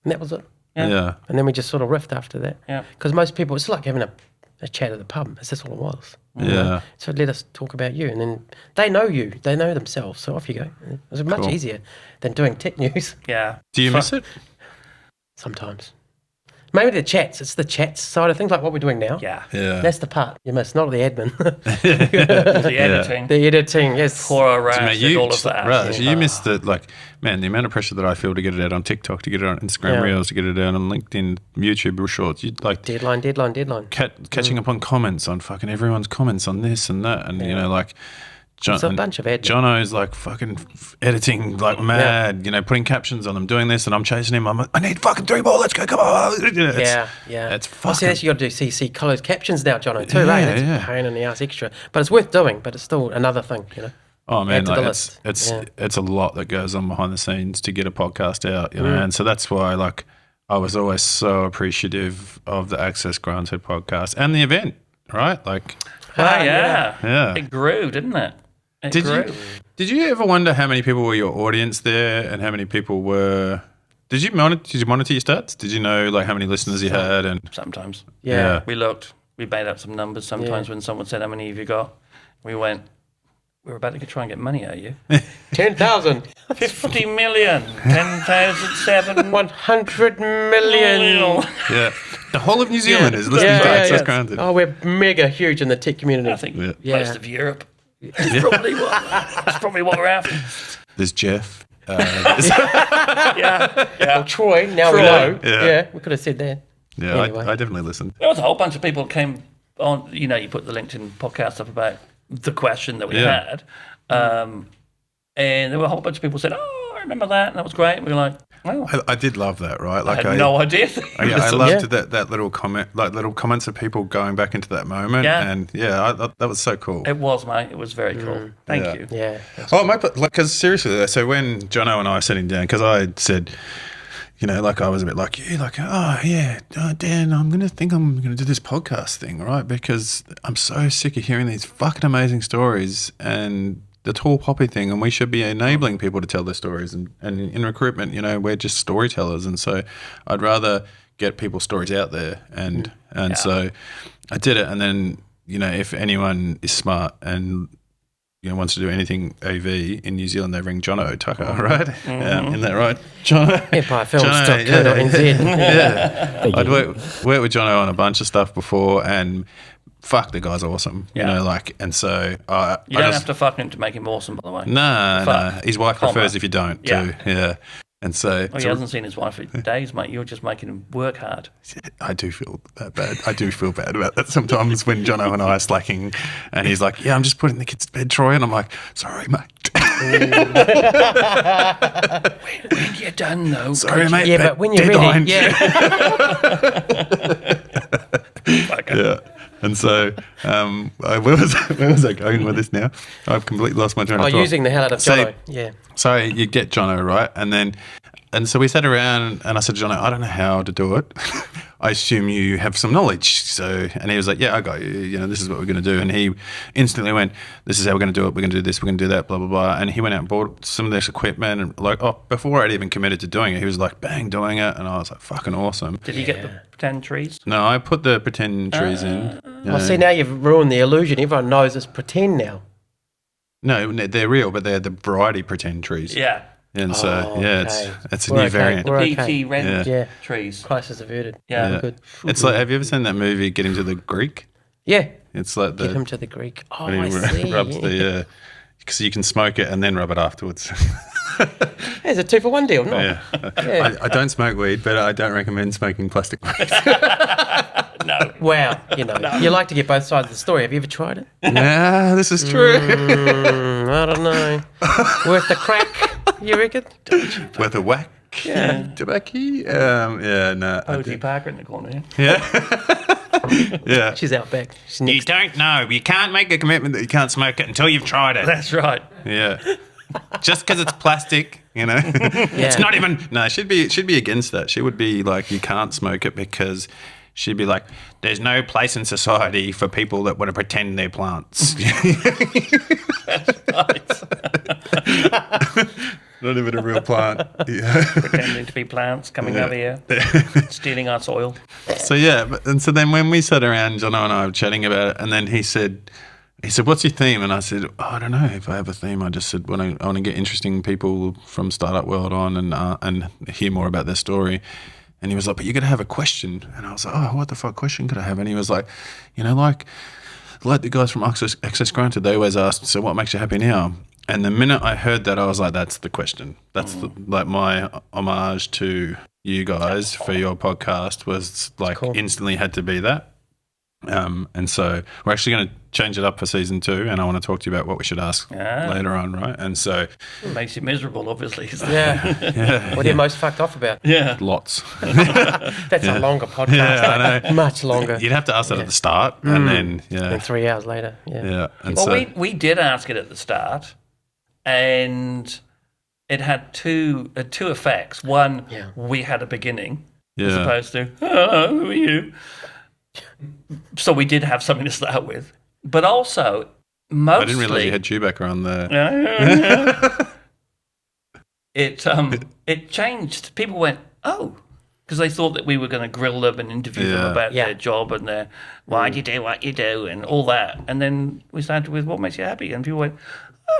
And that was it. Yeah. And then we just sort of riffed after that. Yeah. Because most people, it's like having a chat at the pub. That's all it was. Yeah. So let us talk about you. And then they know you. They know themselves. So off you go. It was much Cool. easier than doing tech news Yeah. Do you miss it? sometimes. Maybe the chats. It's the chats side of things, like what we're doing now. Yeah. Yeah. That's the part you miss, not the admin. The editing. The editing, yes. Poor Raj Mate, did all of that. Raj, you missed it. Like, man, the amount of pressure that I feel to get it out on TikTok, to get it on Instagram Yeah. Reels, to get it out on LinkedIn, YouTube Shorts. You like Deadline. catching up on comments on fucking everyone's comments on this and that, and you know, like. It's a bunch of admin. Jono's like fucking editing like mad, you know, putting captions on them, doing this, and I'm chasing him. I'm like, I need fucking 3 more. Let's go, come on. Yeah. It's Oh, fucking. see, that's you got to do CC closed captions now, Jono, too, Yeah, right? That's yeah. a pain in the ass extra. But it's worth doing, but it's still another thing, you know. Oh man, add to like the it's list. it's a lot that goes on behind the scenes to get a podcast out, you know, Mm. and so that's why like I was always so appreciative of the Access Granted podcast and the event, right? Like, Ah, yeah. Yeah. It grew, didn't it? It grew. Did you ever wonder how many people were your audience there and how many people were? Did you monitor your stats? Did you know like how many listeners you had and? Sometimes. Yeah. We looked. We made up some numbers. Sometimes when someone said, how many have you got? We went, we're about to try and get money out of you. 10,000. 50 million. 10,007. 100 million. Yeah, the whole of New Zealand is listening to Access Granted. Oh, we're mega huge in the tech community. I think Yeah. most of Europe. That's probably what we're after. There's Jeff. Well, Troy, now we Troy. know. Yeah. Yeah, we could have said that. Yeah, Anyway. I definitely listened. There was a whole bunch of people that came on. You know, you put the LinkedIn podcast up about the question that we Yeah. had. And there were a whole bunch of people said, oh, I remember that. And that was great. And we were like, oh, I did love that, right? I Like had no idea. I loved that little comment, like little comments of people going back into that moment, Yeah. and that was so cool. It was, mate. It was very cool. Thank Yeah. you. Yeah. Oh, because seriously, so when Jono and I were sitting down, because I said, you know, like I was a bit like you, like, oh yeah, Dan, I'm gonna do this podcast thing, right? Because I'm so sick of hearing these fucking amazing stories and the tall poppy thing, and we should be enabling people to tell their stories. And in recruitment, you know, we're just storytellers, and so I'd rather get people's stories out there. And so I did it. And then, you know, if anyone is smart and you know wants to do anything AV in New Zealand, they ring Jono Tucker, right? Isn't that right, Jono? EmpireFilms.co.nz. Yeah. I'd worked with Jono on a bunch of stuff before, and fuck, the guy's awesome. Yeah. You know, like, and so You don't have to fuck him to make him awesome, by the way. No. Fuck. His wife Comma. prefers if you don't, too. Yeah. And so Well, he hasn't seen his wife for days, mate. You're just making him work hard. I do feel that bad. I do feel bad about that sometimes when Jono and I are slacking and he's like, yeah, I'm just putting the kids to bed, Troy. And I'm like, sorry, mate. When you're done, though. Sorry, mate. Yeah, but when you're deadline. ready, Yeah. And so, where was I going with this now? I've completely lost my train of thought. using the hell out of So- Jono. Yeah. So you get Jono, right? And so we sat around and I said to Jono, I don't know how to do it. I assume you have some knowledge. And he was like, yeah, I got you. You know, this is what we're going to do. And he instantly went, this is how we're going to do it. We're going to do this. We're going to do that, blah, blah, blah. And he went out and bought some of this equipment. And like, before I'd even committed to doing it, he was like, bang, doing it. And I was like, fucking awesome. Did he get the pretend trees? No, I put the pretend trees in. Well, see, now you've ruined the illusion. Everyone knows it's pretend now. No, they're real, but they're the variety pretend trees. Yeah. And so, okay. it's a We're new okay. variant. The We're PT okay. rent Yeah. trees. Crisis averted. Yeah. Yeah. Good. It's like, have you ever seen that movie, Getting to the Greek? Yeah. It's like Get him to the Greek. Oh, when I he see. rubs the, because you can smoke it and then rub it afterwards. There's a 2-for-1 deal. No. Yeah. Yeah. I don't smoke weed, but I don't recommend smoking plastic weed. No. Wow. You know, you like to get both sides of the story. Have you ever tried it? Nah, this is true. I don't know. Worth the crack, you reckon? Worth a whack. Yeah. Tobacco. Yeah, no. O.G. Parker in the corner here. Yeah. Yeah. She's out back. She's You next. don't know. You can't make a commitment that you can't smoke it until you've tried it. That's right. Yeah. Just because it's plastic, you know. It's not even. No, she'd be against that. She would be like, you can't smoke it because she'd be like, there's no place in society for people that want to pretend they're plants. Not even a real plant. Yeah. Pretending to be plants coming over here, stealing our soil. So so then when we sat around, Jono and I were chatting about it, and then he said, "What's your theme?" And I said, "I don't know if I have a theme. I just said, I want to get interesting people from startup world on and hear more about their story." And he was like, "But you got to have a question." And I was like, "Oh, what the fuck question could I have?" And he was like, like the guys from Access Granted, they always ask, "So what makes you happy now?" And the minute I heard that, I was like, "That's the question. That's my homage to you guys for your podcast was like instantly had to be that." And so we're actually going to change it up for season 2, and I want to talk to you about what we should ask later on, right? And so it makes you miserable, obviously. Yeah. What are you most fucked off about? Yeah, lots. That's a longer podcast. Yeah, I know. Much longer. You'd have to ask that at the start, and then And 3 hours later. Yeah. And well, we did ask it at the start, and it had two effects. One, we had a beginning, as opposed to who are you? So we did have something to start with, but also mostly I didn't realize you had Chewbacca on there. It changed. People went, oh, because they thought that we were going to grill them and interview them about their job and their why do you do what you do and all that. And then we started with what makes you happy, and people went,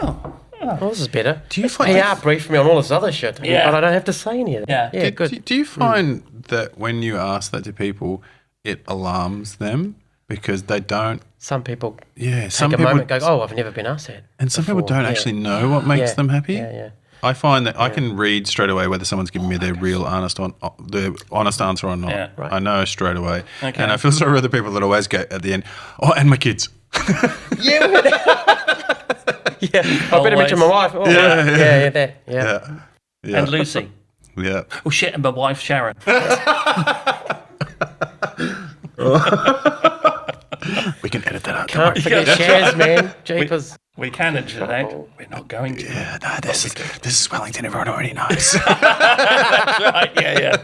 oh, this is better. Do you find PR briefed me on all this other shit, but I don't have to say any of that. Yeah, good. Do you find that when you ask that to people, it alarms them because they don't? Some people some take a people moment and go, I've never been asked that. And some people don't actually know what makes them happy. Yeah. I find that I can read straight away whether someone's giving me their real honest answer or not. Yeah, right. I know straight away. Okay. And I feel sorry for the people that always go at the end, "Oh, and my kids." Yeah. I better mention my wife. Oh, Yeah. And Lucy. Yeah. Oh shit, and my wife Sharon. We can edit that out. Can't forget shares, man. Jeepers. We can edit it out. We're not going to. Yeah, no, this is Wellington. Everyone already knows. That's right. Yeah.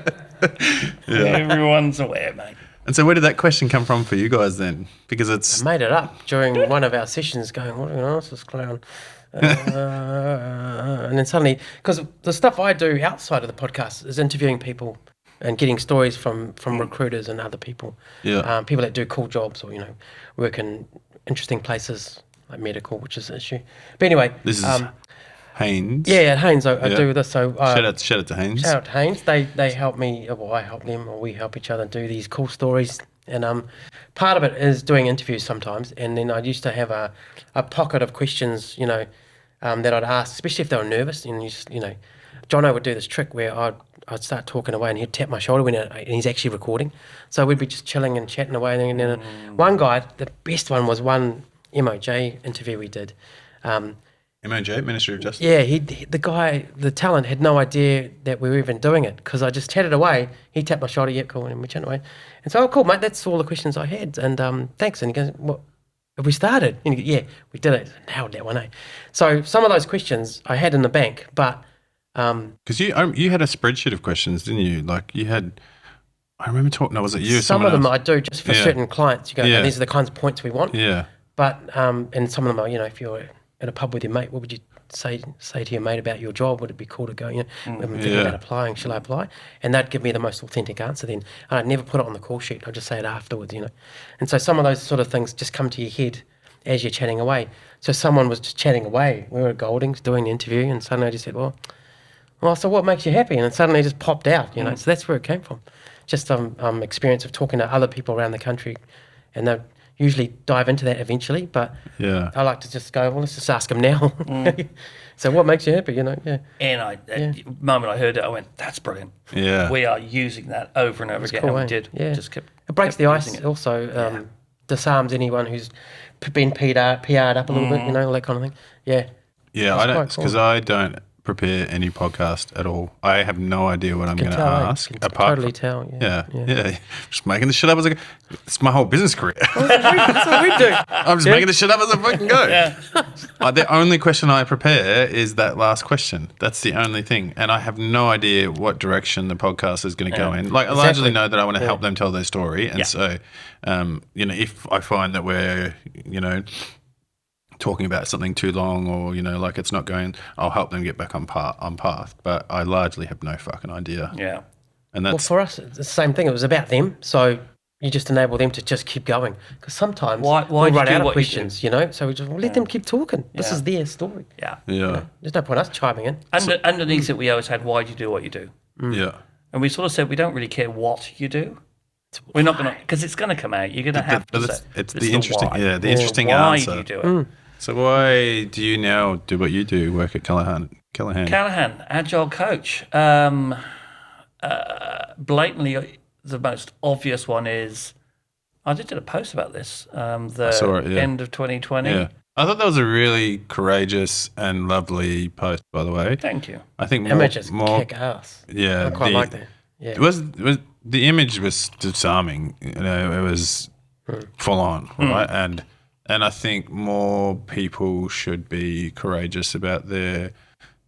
Everyone's aware, mate. And so where did that question come from for you guys then? Because I made it up during one of our sessions going, what are you going to ask this clown? And then suddenly, because the stuff I do outside of the podcast is interviewing people and getting stories from recruiters and other people. Yeah. People that do cool jobs or, work in interesting places like medical, which is an issue. But anyway. This is Haynes. Yeah, at Haynes I do this. So shout out to Haynes. Shout out to Haynes. They help me, I help them, or we help each other do these cool stories. And part of it is doing interviews sometimes. And then I used to have a pocket of questions, that I'd ask, especially if they were nervous. And Jono would do this trick where I'd start talking away and he'd tap my shoulder and he's actually recording. So we'd be just chilling and chatting away. And then one guy, the best one was one MOJ interview we did. MOJ, Ministry of Justice. Yeah, the talent had no idea that we were even doing it because I just chatted away. He tapped my shoulder, cool, and we chatted away. And so, cool, mate, that's all the questions I had. And thanks. And he goes, what, have we started? And he goes, yeah, we did it. Nailed that one, eh? So some of those questions I had in the bank, but... Because you had a spreadsheet of questions, didn't you? Like you had... I remember talking... No, was it you or some of them else? I do just for certain clients. You go, no, these are the kinds of points we want. Yeah. But, and some of them are, if you're at a pub with your mate, what would you say to your mate about your job? Would it be cool to go, we've been thinking about applying, shall I apply? And they'd give me the most authentic answer then. And I'd never put it on the call sheet. I'd just say it afterwards, And so some of those sort of things just come to your head as you're chatting away. So someone was just chatting away. We were at Goldings doing the interview and suddenly I just said, well, so what makes you happy? And it suddenly just popped out, So that's where it came from. Just experience of talking to other people around the country, and they usually dive into that eventually. But I like to just go, well, let's just ask them now. So what makes you happy? And the moment I heard it, I went, that's brilliant. Yeah, we are using that over and over again. Cool, and we did. Yeah, just kept. It breaks the ice. Also, disarms anyone who's been PR'd up a little bit. All that kind of thing. Yeah. Yeah, I don't because I don't prepare any podcast at all. I have no idea what I'm going to ask. You can totally tell. Yeah. Just making the shit up as I go. It's my whole business career. That's what we do. I'm just making the shit up as I fucking go. The only question I prepare is that last question. That's the only thing. And I have no idea what direction the podcast is going to go in. Like, I largely know that I want to help them tell their story. And so, if I find that we're, talking about something too long, or like it's not going. I'll help them get back on path, but I largely have no fucking idea. Yeah. And Well, that's for us, it's the same thing. It was about them, so you just enable them to just keep going. Because sometimes Why we do run you do out of what you questions, so we just let them keep talking. This Yeah. is their story. Yeah. yeah, There's no point us chiming in. Underneath it, we always had, why do you do what you do? yeah. And we sort of said, we don't really care what you do. We're not going to, because it's going to come out. You're going to have to say. It's but the interesting, why. the interesting Why answer. do you do it? So why do you now do what you do? Work at Callahan. Callahan, agile coach. Blatantly, the most obvious one is, I just did a post about this, saw it, yeah. end of 2020. Yeah, I thought that was a really courageous and lovely post. By the way, Thank you. I think Images more. kick ass. Yeah, I quite like that. Yeah. It was the image was disarming. It was full on, right? And I think more people should be courageous about their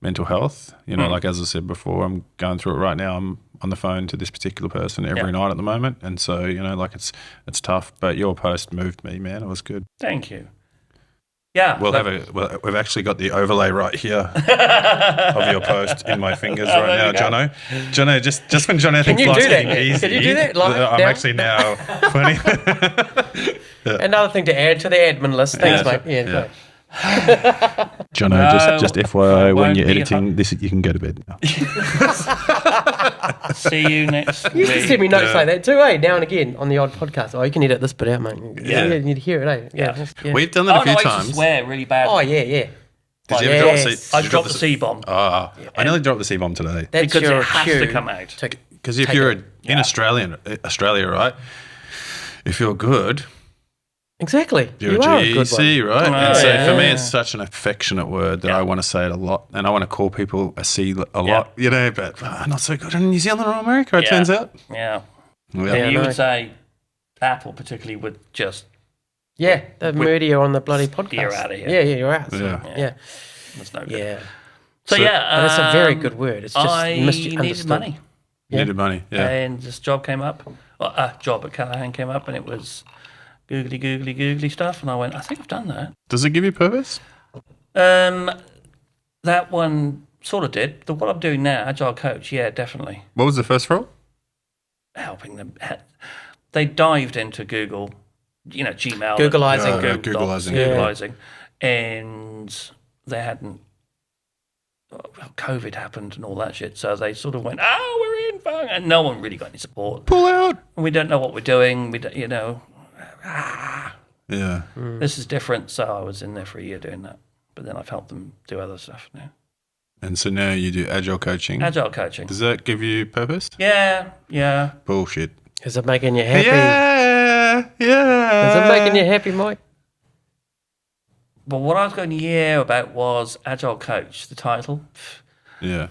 mental health. Like as I said before, I'm going through it right now. I'm on the phone to this particular person every night at the moment, and so like it's tough. But your post moved me, man. It was good. Thank you. Yeah. We've actually got the overlay right here of your post in my fingers right now, Jono. Jono, just when Jono thinks you do life's that? getting easy, Can you do that live I'm now? actually now funny. Another thing to add to the admin list. Thanks, Yeah. mate. Yeah, great. Jono, No, just I FYI, when won't you're be editing this, you can go to bed now. See you next You used to week. send me notes like that too, eh? Now and again on the odd podcast. Oh, you can edit this bit out, mate. Yeah, you need to hear it, eh? Yeah. We've done that Oh, a few no, I used times. to swear really bad. Oh, yeah. Did you Yes. ever I did you dropped the C-bomb I nearly dropped the C-bomb today. That's because your it has cue to come out. Because if Take you're it. in Australia, right? If you're good, Exactly. you're You a are a good one. GEC, right? And so yeah. for me, it's such an affectionate word that I want to say it a lot, and I want to call people a C a lot, but not so good in New Zealand or America. It Yeah. turns out. Yeah. Yeah. And you no. would say Apple particularly would just, Yeah, they murder you on the bloody podcast. You're outta here. Yeah, you're out. Yeah. Yeah. that's no good. Yeah. So, yeah. But it's a very good word. It's just I misunderstood. needed money. Yeah. Needed money. Yeah. And this job came up. Well, a job at Callahan came up, and it was googly stuff. And I went, I think I've done that. Does it give you purpose? That one sort of did. What I'm doing now, agile coach, yeah, definitely. What was the first role? Helping them. They dived into Google, Gmail. Googleizing. Google Docs, Googleizing. Googleizing. And they hadn't, COVID happened and all that shit. So they sort of went, we're in, fuck. And no one really got any support. Pull out. And we don't know what we're doing. We don't, Yeah. this is different. So I was in there for a year doing that. But then I've helped them do other stuff now. And so now you do agile coaching. Agile coaching. Does that give you purpose? Yeah. Bullshit. Is it making you happy? Yeah. Is it making you happy, Mike? But what I was going about was agile coach, the title. Yeah.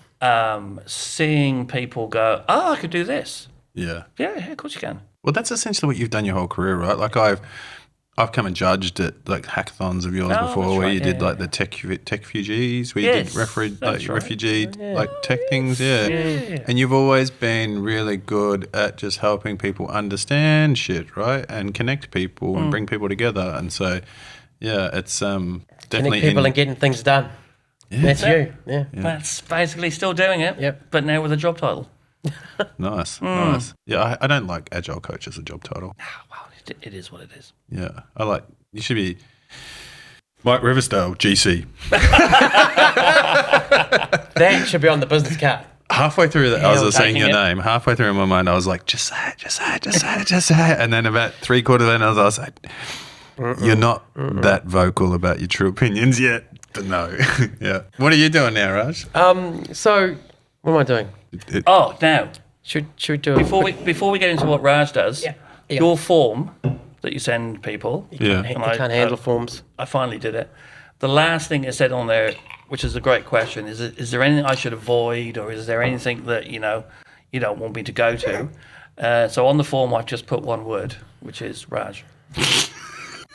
Seeing people go, I could do this. Yeah. Yeah, of course you can. Well, that's essentially what you've done your whole career, right? Like I've come and judged at like hackathons of yours Oh, before, that's where right, you did yeah, like the tech refugees, where you Yes, did that's right. refugee like tech things, yeah. And you've always been really good at just helping people understand shit, right? And connect people and bring people together. And so, yeah, it's definitely Connect people and getting things done. Yeah. That's you. Yeah. That's basically still doing it. Yep. But now with a job title. nice. Yeah, I don't like agile coach as a job title. Well, it is what it is. Yeah, you should be Mike Riversdale, GC. That should be on the business card. Halfway through that, I was saying taking your it. name. Halfway through in my mind, I was like, just say it. And then about 3/4 in, I was like, you're not that vocal about your true opinions yet. But no. Yeah. What are you doing now, Raj? So, what am I doing? Oh, now, Should we do before we get into what Raj does, Yeah. your form that you send people, Yeah. You can't handle forms. I finally did it. The last thing it said on there, which is a great question, is there anything I should avoid, or is there anything that you don't want me to go to? So on the form, I've just put one word, which is Raj.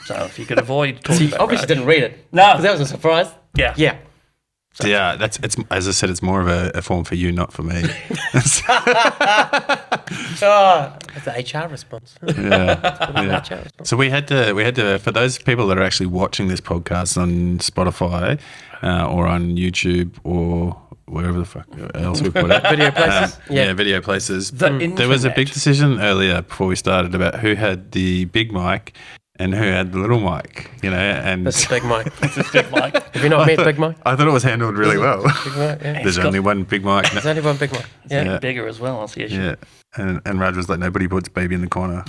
So if you could avoid talking about Obviously Raj. didn't read it. No. Because that was a surprise. Yeah. Yeah. Yeah, it's as I said, it's more of a form for you, not for me. That's the HR response. Yeah. HR response. So we had to for those people that are actually watching this podcast on Spotify or on YouTube or wherever the fuck else we put it. Video places. Video places. The There was a internet. big decision earlier before we started about who had the big mic and who had the little mic, and This is Big Mike. Big Mike. Have you not met Big Mike? I thought it was handled really well. Big Mike, yeah. There's only one big mic. There's only one Big Mike. Yeah. Yeah. Bigger as well, that's the issue. Yeah. And Raj was like, nobody puts baby in the corner.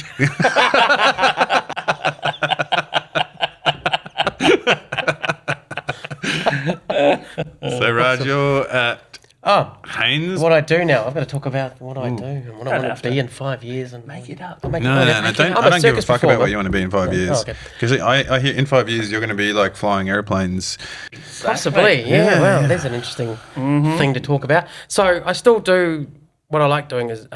So Raj, you're at Oh, Haynes. what I do now, I've got to talk about what I do and what I Don't want have to be to. in 5 years. And Make it up. I'll make No, it no, up. no, don't, I'm I don't give a circus fuck about what performer. you want to be in 5 years. Oh, okay. Because I hear in 5 years you're going to be like flying airplanes. Possibly, yeah. Well, there's an interesting thing to talk about. So I still do what I like doing is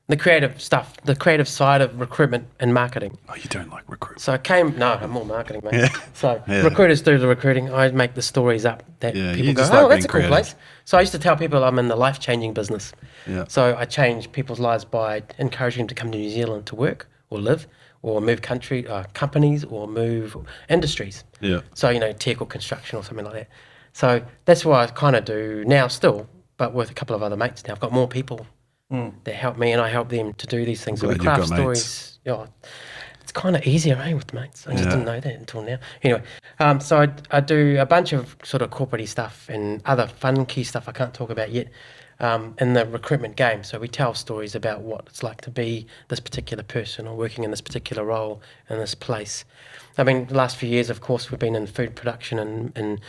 the creative stuff, the creative side of recruitment and marketing. Oh, you don't like recruit. So I'm more marketing, mate. Yeah. So Yeah. recruiters do the recruiting. I make the stories up that Yeah, people you go, just like oh, that's being a cool creative. place. So I used to tell people I'm in the life-changing business. Yeah. So I change people's lives by encouraging them to come to New Zealand to work or live or move companies or move industries. Yeah. So, tech or construction or something like that. So that's what I kind of do now still, but with a couple of other mates now. I've got more people that help me and I help them to do these things. So we Glad you've craft got stories. Yeah, it's kind of easier, with mates. I just Yeah. didn't know that until now. Anyway, so I do a bunch of sort of corporate stuff and other funky stuff I can't talk about yet in the recruitment game. So we tell stories about what it's like to be this particular person or working in this particular role in this place. I mean, the last few years, of course, we've been in food production and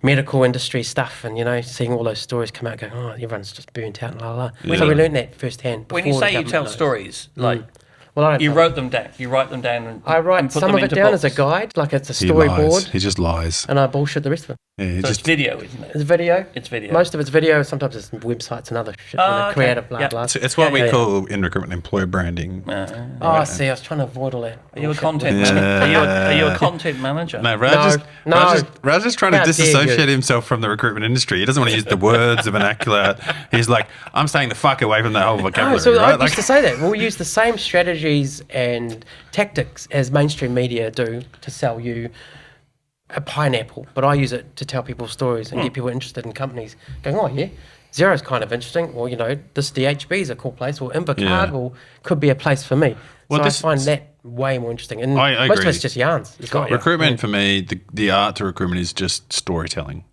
medical industry stuff and, seeing all those stories come out going, oh, everyone's just burnt out and la la. Yeah. So we learned that firsthand. When you before the say you government tell knows. stories, like Well, I don't you tell- wrote them down. You write them down and I and write put some them of it into down as a books. guide, like it's a He lies. storyboard, He just lies. and I bullshit the rest of it. Yeah, he So just it's video, isn't it? It's video. It's video. Most of it's video. Sometimes it's websites and other shit. Okay. Creative, blah, Yeah. blah. it's what we Yeah. call in recruitment employer branding. Oh, I see. I was trying to avoid all that. Are you a bullshit. content Yeah. manager? Are you a content manager? No, Raj No. is trying to How dare disassociate you. himself from the recruitment industry. He doesn't want to use the words of vernacular. He's like, I'm staying the fuck away from that whole No, vocabulary, so I right? used to say that. We'll use the same strategies and tactics as mainstream media do to sell you a pineapple, but I use it to tell people stories and get people interested in companies. Going, oh yeah, Xero's kind of interesting. Or this DHB is a cool place. Or Invercargill could be a place for me. Well, So this- I find that way more interesting. And I most of agree. it's just yarns. It's not Recruitment for me, the art to recruitment is just storytelling.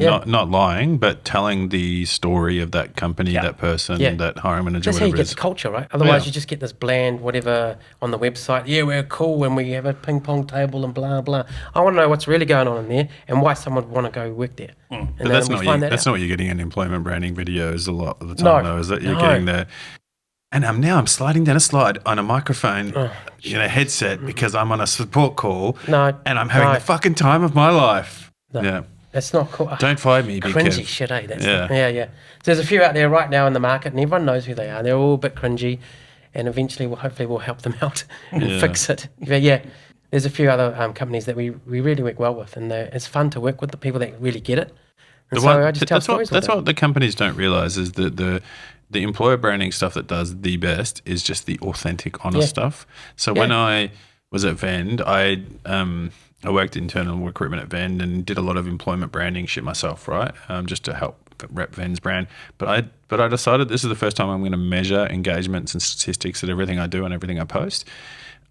Yeah. Not lying, but telling the story of that company, that person, Yeah. that hiring manager, That's how you whatever get it the is. culture, right? Otherwise, Yeah. you just get this bland whatever on the website. Yeah, we're cool and we have a ping pong table and blah blah. I want to know what's really going on in there and why someone would want to go work there. And But that's we not find that that's out. not what you're getting in employment branding videos a lot of the No. time, though, is that you're No. getting the. And I'm sliding down a slide on a microphone, Oh, headset because I'm on a support call. No, And I'm having no. the fucking time of my life. No. Yeah. That's not cool. Don't fire me, big Cringy Kev. shit, eh? That's Yeah. yeah. So there's a few out there right now in the market, and everyone knows who they are. They're all a bit cringy, and eventually, hopefully, we'll help them out and Yeah. fix it. But yeah, there's a few other companies that we really work well with, and it's fun to work with the people that really get it. And I just tell stories. That's what the companies don't realize is that the employer branding stuff that does the best is just the authentic, honest Yeah. stuff. So Yeah. when I was at Vend, I worked internal recruitment at Vend and did a lot of employment branding shit myself, right? Just to help rep Vend's brand. But I decided this is the first time I'm going to measure engagements and statistics at everything I do and everything I post.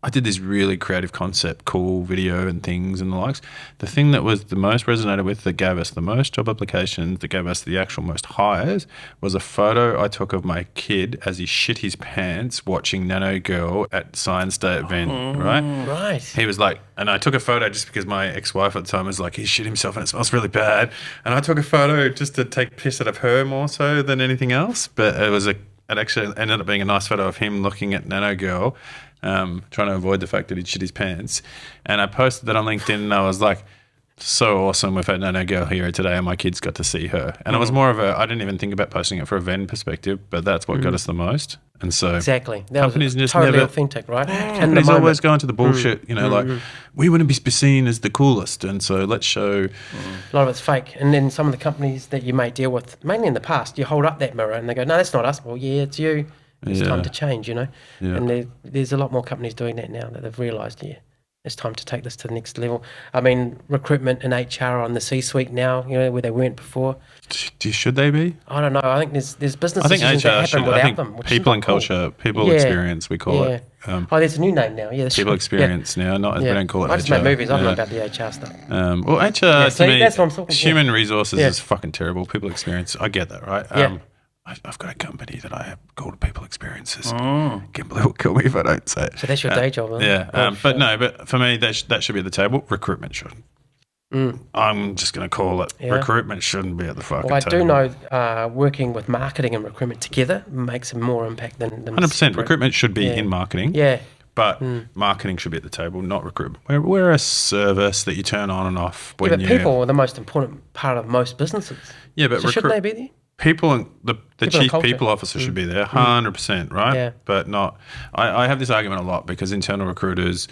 I did this really creative concept, cool video and things and the likes. The thing that was the most resonated with, that gave us the most job applications, that gave us the actual most hires, was a photo I took of my kid as he shit his pants watching Nano Girl at Science Day event, right? Right. He was like, and I took a photo just because my ex-wife at the time was like, he shit himself and it smells really bad. And I took a photo just to take piss out of her more so than anything else. But it actually ended up being a nice photo of him looking at Nano Girl, trying to avoid the fact that he'd shit his pants. And I posted that on LinkedIn and I was like, so awesome, we've had Nano Girl here today and my kids got to see her. And it was more of I didn't even think about posting it for a Venn perspective, but that's what got us the most. And so Exactly. That companies was just totally never- authentic, right? And companies always go into the bullshit, like, we wouldn't be seen as the coolest. And so let's show. a lot of it's fake. And then some of the companies that you may deal with, mainly in the past, you hold up that mirror and they go, no, that's not us. Well, yeah, it's you. It's time to change, Yeah. And there's a lot more companies doing that now that they've realised, it's time to take this to the next level. I mean, recruitment and HR are on the C-suite now, where they weren't before. Should they be? I don't know. I think there's business I think decisions HR that happen should. without I think them. which is people not and cool. culture, people experience, we call it. There's a new name now. Yeah, People experience now. We don't call it I HR. just make movies. I don't know about the HR stuff. Well, HR to see, me, that's what I'm talking- human resources is fucking terrible. People experience, I get that, right? Yeah. I've got a company that I have called People Experiences. Kimberly will kill me if I don't say it. So that's your day job, isn't it? Yeah, but for me, that should be at the table. Recruitment shouldn't. I'm just going to call it. Yeah. Recruitment shouldn't be at the fucking Well, I table. do know working with marketing and recruitment together makes more impact than 100%. separate. Recruitment should be in marketing. Yeah. But marketing should be at the table, not recruitment. We're a service that you turn on and off when But you... people are the most important part of most businesses. Yeah, but So shouldn't they be there? People and the and chief culture. people officer should be there, 100%, right? Yeah. But not. I have this argument a lot because internal recruiters,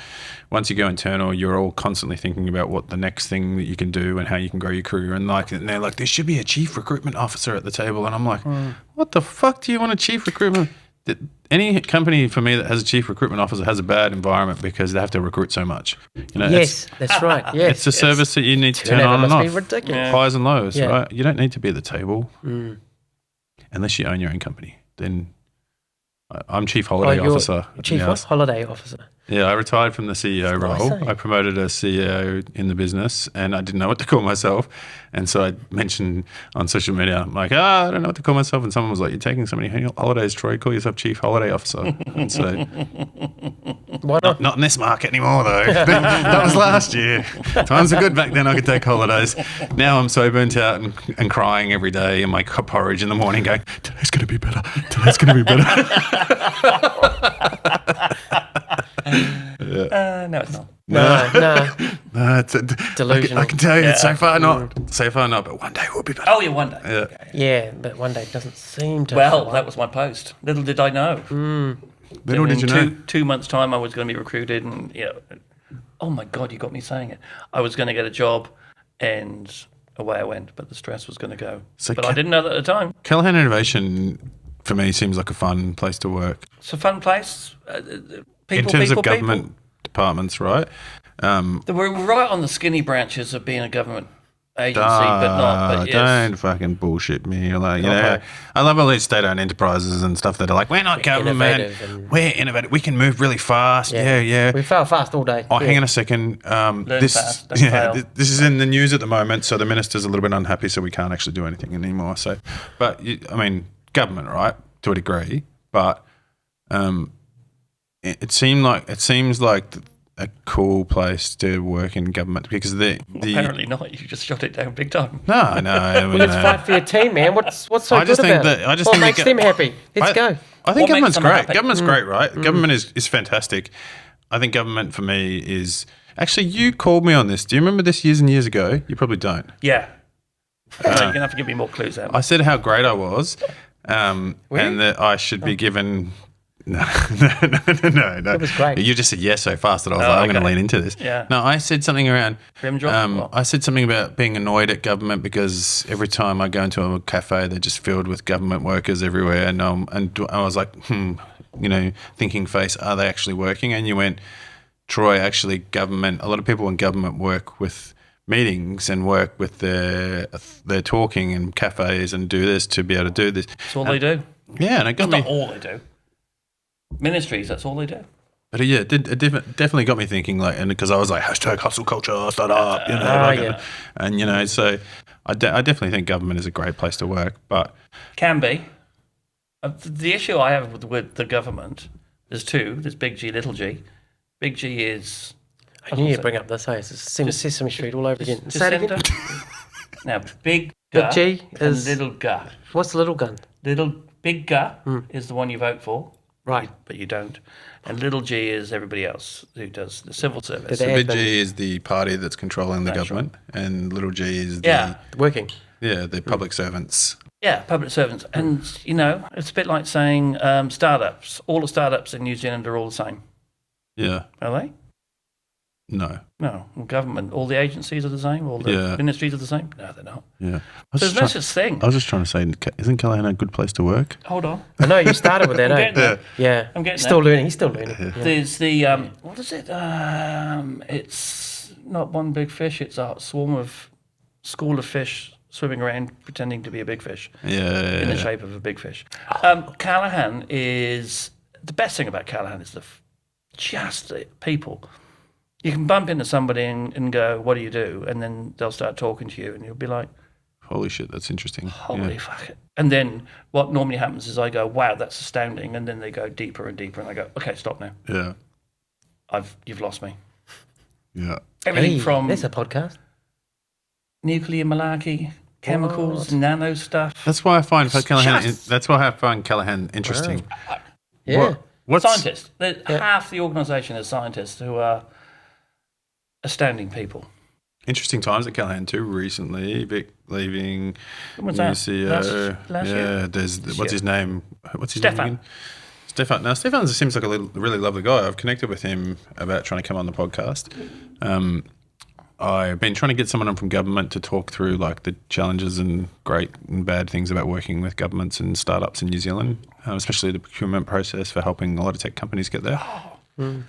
once you go internal, you're all constantly thinking about what the next thing that you can do and how you can grow your career. And they're like, there should be a chief recruitment officer at the table. And I'm like, what the fuck do you want a chief recruitment? Any company for me that has a chief recruitment officer has a bad environment because they have to recruit so much. Yes, that's right. Yes, It's a service that you need to turn turnover on and must be off. ridiculous. Highs and lows, Yeah. right? You don't need to be at the table unless you own your own company. Then I'm chief holiday you're officer. Chief what? Holiday officer. Yeah, I retired from the CEO role. eh? I promoted a CEO in the business and I didn't know what to call myself. And so I mentioned on social media, I'm like, I don't know what to call myself. And someone was like, you're taking so many holidays, Troy. Call yourself chief holiday officer. And so Why not? not in this market anymore, though. That was last year. Times are good back then. I could take holidays. Now I'm so burnt out and crying every day in my porridge in the morning going, today's going to be better. Today's going to be better. No, it's not. No. It's Delusional. I can tell you, so far not. So far not, but one day will be better. Oh, yeah, one day. Yeah. Yeah, but one day it doesn't seem to. Well, that was my post. Little did I know. Little did you know. 2 months' time, I was going to be recruited, and oh my God, you got me saying it. I was going to get a job, and away I went. But the stress was going to go. So but I didn't know that at the time. Callaghan Innovation, for me, seems like a fun place to work. It's a fun place. In terms of government departments, right? We're right on the skinny branches of being a government agency, but not. But yes. Don't fucking bullshit me. Like, I love all these state-owned enterprises and stuff that are like, we're not government, innovative we're innovative, we can move really fast. Yeah. We fail fast all day. Oh, hang on a second. This fast, don't fail. this is in the news at the moment, so the minister's a little bit unhappy, so we can't actually do anything anymore. So, but I mean, government, right, to a degree, but it seems like a cool place to work in government because Apparently not. You just shot it down big time. No. I mean, Let's fight for your team, man. What's so I good just think about that- it? I just what think makes them happy? Let's go. I think What makes government's them great. happy? Government's great, right? Government is fantastic. I think government for me is actually. You called me on this. Do you remember this years and years ago? You probably don't. Yeah. You're going to have to give me more clues there. I said how great I was, and that I should be given. No. It was great. You just said yes so fast that I was like, I'm going to lean into this. Yeah. No, I said something around. Rim job? I said something about being annoyed at government because every time I go into a cafe, they're just filled with government workers everywhere, and I was like, thinking face, are they actually working? And you went, Troy, actually, government. A lot of people in government work with meetings and work with their talking in cafes and do this to be able to do this. That's all they do. Yeah, and it got That's me. not all they do. Ministries, that's all they do. But yeah, it definitely got me thinking, like, and because I was like, #hustle culture, start up, and so I definitely think government is a great place to work, but Can be. The issue I have with the government, there's two. There's big G, little g. Big G is... I knew you'd bring up this. It's Sesame Street all over again. Just Say it send again. it. Now, big Big G and is- little G. What's the little gun? Big G is the one you vote for. Right. But you don't. And little G is everybody else who does the civil service. Did they- big G is the party that's controlling the government, and little G is Working. the public servants. Yeah, public servants. And, it's a bit like saying startups. All the startups in New Zealand are all the same. Yeah. Are they? No. No. Well, government, all the agencies are the same? All the ministries are the same? No, they're not. Yeah. There's no such thing. I was just trying to say, isn't Callaghan a good place to work? Hold on. I know you started with that, I'm eh? getting there. Yeah. I'm getting still there. learning. He's still learning. Yeah. There's the, what is it? It's not one big fish. It's a school of fish swimming around pretending to be a big fish. Yeah. In the shape of a big fish. Callaghan is, the best thing about Callaghan is just the people. You can bump into somebody and go, what do you do? And then they'll start talking to you and you'll be like, holy shit, that's interesting. Holy fuck it. And then what normally happens is I go, wow, that's astounding. And then they go deeper and deeper and I go, okay, stop now. Yeah. You've lost me. Yeah. Everything from There's a podcast. nuclear malarkey, chemicals, nano stuff. That's why I find Callaghan interesting. Yeah. What's Scientists. Half the organisation is scientists who are astounding people. Interesting times at Callaghan too. Recently, Vic leaving. When was that? CEO. Last year? What's his name? What's his Stefan. name again? Stefan. Now, Stefan seems like a really lovely guy. I've connected with him about trying to come on the podcast. I've been trying to get someone on from government to talk through like the challenges and great and bad things about working with governments and startups in New Zealand, especially the procurement process for helping a lot of tech companies get there.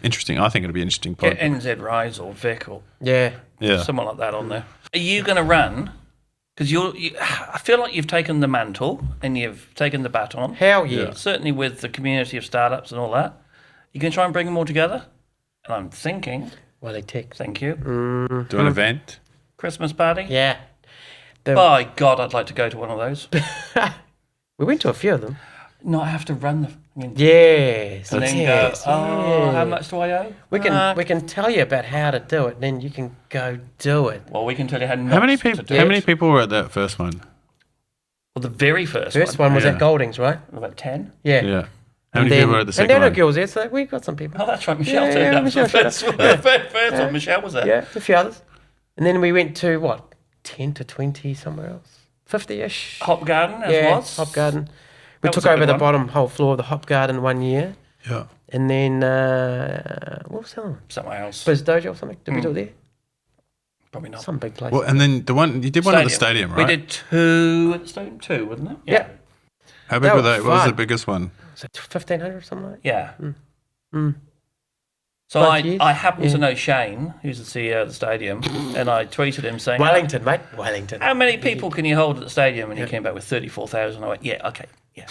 Interesting. I think it'll be an interesting podcast. Get NZ Rise or Vic or Yeah. someone like that on there. Are you going to run? Because I feel like you've taken the mantle and you've taken the baton. Hell yeah. Certainly with the community of startups and all that. You can try and bring them all together? And I'm thinking, Well, tech. thank you, Do an event. Christmas party? Yeah. By God, I'd like to go to one of those. We went to a few of them. Not have to run the... Yes. And then yes. go, yeah. how much do I owe? We can tell you about how to do it, then you can go do it. Well, we can tell you how not How many to people? do How it. many people were at that first one? Well, the very first One was Yeah. at Goldings, right? About 10. Yeah. Yeah. How many people were at the second and there one? were girls there, so we got some people. Oh, that's right. Michelle Yeah, turned yeah, up. Michelle for the first turned one. up. First one. Michelle was there. Yeah, a few others. And then we went to, 10 to 20 somewhere else? 50-ish? Hop Garden, as was. Hop Garden. We That was took a over good the one. bottom whole floor of the Hop Garden one year. Yeah. And then, what was the other one? Somewhere else. Biz Dojo or something? Did we do it there? Probably not. Some big place. Well, and then the one you did one at the stadium, right? We did 2 at the stadium, 2, wasn't it? Yeah. How big That were was they? What was the fun. biggest one? Was it 1,500 or something like that? Yeah. Mm. So Both years? I happen Yeah. to know Shane, who's the CEO of the stadium, and I tweeted him saying, Wellington, mate. Wellington. how many people can you hold at the stadium? And he came back with 34,000. I went, yeah, okay, yeah.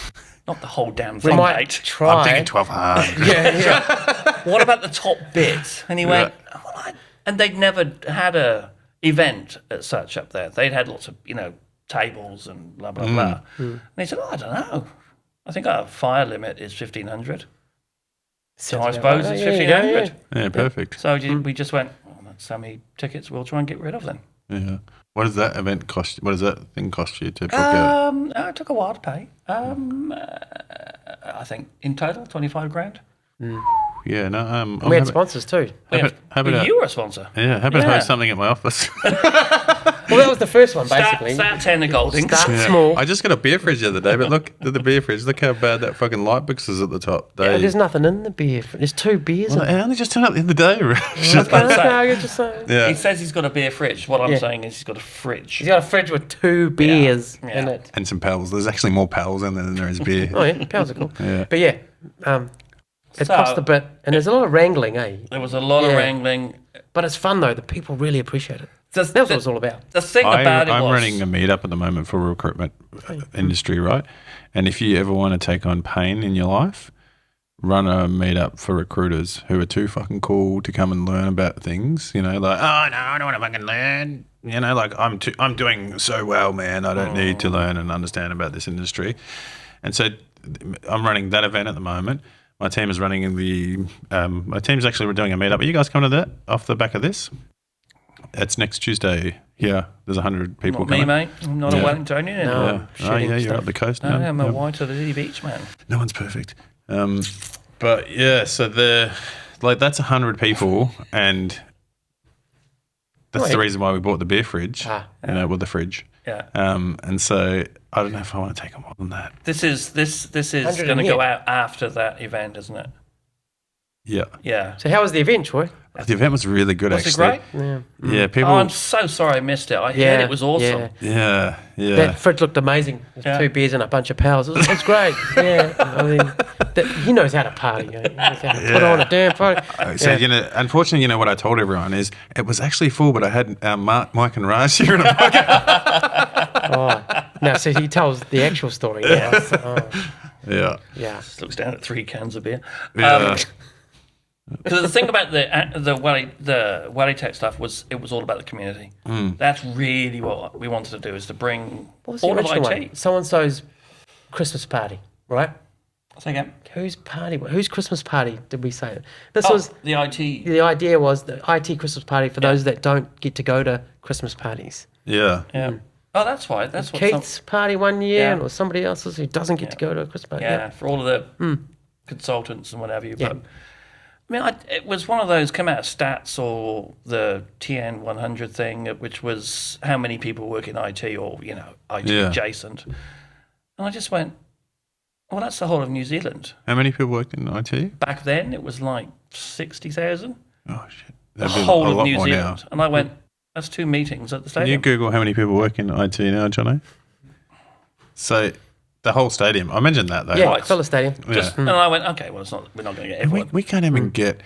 Not the whole damn We thing, might mate. try. I'm thinking 1,200. Yeah. What about the top bit? And he went, well, and they'd never had a event as such up there. They'd had lots of, tables and blah, blah, blah. And he said, I don't know. I think our fire limit is 1,500. So I suppose it's 1,500. Yeah, perfect. So we just went, well, that's how many tickets we'll try and get rid of then. Yeah. What does that event cost? What does that thing cost you to book out? It took a while to pay. I think in total, 25 grand. Yeah, no. We had sponsors too. You were a sponsor. Yeah, how about host something at my office? Well, that was the first one, basically. Start 10 at Goldings. Start small. I just got a beer fridge the other day, but look at the beer fridge. Look how bad that fucking light box is at the top. There's nothing in the beer. There's 2 beers in Well, it. I only just turned up the other day. No, you're just saying. Yeah. He says he's got a beer fridge. What I'm Yeah. saying is he's got a fridge. He's got a fridge with 2 beers in Yeah. it. And some pals. There's actually more pals in there than there is beer. Oh, yeah. Pounds are cool. Yeah. But yeah, it So- cost a bit. And there's a lot of wrangling, eh? There was a lot of Yeah. wrangling. But it's fun, though. The people really appreciate it. That's That's what it's all about. The thing about it I'm was... running a meetup at the moment for recruitment industry, right? And if you ever want to take on pain in your life, run a meetup for recruiters who are too fucking cool to come and learn about things. Like, oh no, I don't want to fucking learn. Like I'm doing so well, man. I don't need to learn and understand about this industry. And so I'm running that event at the moment. My team is running my team's actually doing a meetup. Are you guys coming to that off the back of this? It's next Tuesday. Yeah, there's 100 people Not me, coming. mate. I'm not a Wellingtonian anymore. No. Yeah, you're stuff. up the coast No, now. I'm a Yeah. white to the Diddy Beach, man. No one's perfect. But yeah, so that's 100 people, and that's the reason why we bought the beer fridge. With the fridge. Yeah. And so I don't know if I want to take on more than that. This is 100 going to in go here. out after that event, isn't it? Yeah. Yeah. So how was the event, Troy? The event was really good, Was it actually. great? Yeah. Yeah, people. Oh, I'm so sorry I missed it. I heard it was awesome. Yeah. Yeah. That fridge looked amazing. With Yeah. 2 beers and a bunch of pals. It was great. Yeah. I mean, he knows how to party. He knows how to put on a damn party. So, Yeah. unfortunately, what I told everyone is it was actually full, but I had Mike and Raj here in a bucket. Oh. Now, so he tells the actual story. Yeah. Yeah. Yeah. Just looks down at 3 cans of beer. Yeah. Because the thing about the Wellington stuff was it was all about the community. That's really what we wanted to do, is to bring What was the all of original IT. one? So-and-so's Christmas party, right? Say again. Whose Christmas party did we say? This Oh, was the IT. the idea was the IT Christmas party for those that don't get to go to Christmas parties. Yeah. Yeah. Oh, that's why. That's what. Keith's party one year, Yeah. or somebody else's who doesn't get to go to a Christmas party. Yeah, for all of the consultants and whatever. Yeah. But I mean, it was one of those come out of stats or the TN 100 thing, which was how many people work in IT or IT Yeah. adjacent. And I just went, well, that's the whole of New Zealand. How many people worked in IT? Back then, it was like 60,000. Oh, shit. The That'd be whole a of lot New more Zealand. now. And I went, that's 2 meetings at the Can you stadium. Google how many people work in IT now, Johnny? So, the whole stadium. I mentioned that, though. Yeah, Right. fill the stadium. Yeah. And I went, okay, well, we're not going to get And everyone. we can't even get.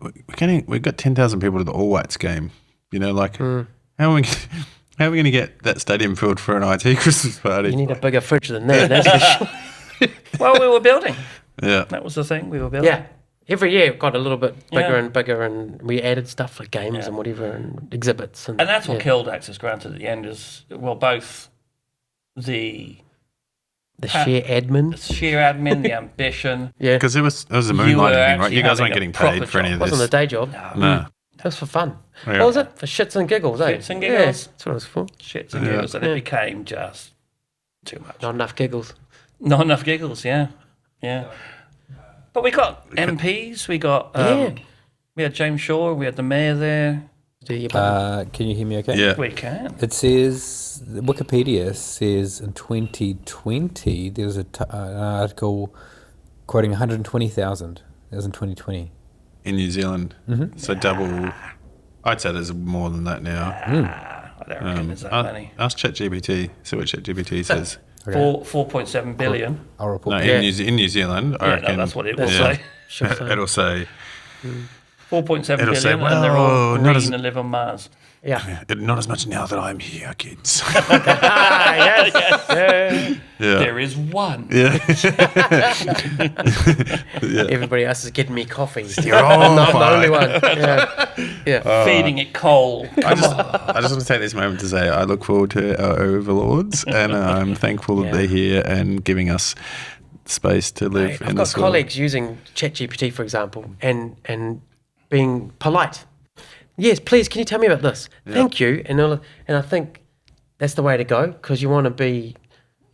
We've got 10,000 people to the All Whites game. How are we going to get that stadium filled for an IT Christmas party? You need a bigger fridge than that. That's for sure. Well, we were building. Yeah. That was the thing. We were building. Yeah. Every year it got a little bit bigger Yeah. and bigger, and we added stuff for games and whatever, and exhibits. And And that's what killed Access Granted at the end is, well, both the the sheer admin. sheer admin, the ambition. Yeah. Because it was a You were moonlighting thing, right? actually You guys having weren't a getting proper paid for any job. of Wasn't a this. day job. No. That was for fun. Yeah. What was it? For shits and giggles, eh? Shits and giggles. Yeah, that's what it was for. Shits and Yeah. giggles. And it became just too much. Not enough giggles. Not enough giggles, yeah. Yeah. But we got MPs, we got, we had James Shaw, we had the mayor there. Do your button. Can you hear me okay? Yeah. We can. It says, Wikipedia says in 2020 there was an article quoting 120,000. That was in 2020. In New Zealand. So double. I'd say there's more than that now. I don't reckon there's that many. Ask ChatGPT. See what ChatGPT says. 4.7 billion. I'll report No, back. in New Zealand, I Yeah, reckon. no, that's what it will Yeah. say. Should say. It'll say. 4.7 It'll billion, say, and they're well, all not green as- and live on Mars. Yeah. Not as much now that I'm here, kids. Yes. Yeah. Yeah. There is one. Yeah. Everybody else is getting me coffee. You're all I'm not the fine. only one. Yeah. Yeah. Feeding it coal. I just want to take this moment to say I look forward to our overlords, and I'm thankful that they're here and giving us space to live I've in got this world. colleagues using ChatGPT, for example, and being polite. Yes, please, can you tell me about this? Thank you. And I think that's the way to go, because you want to be,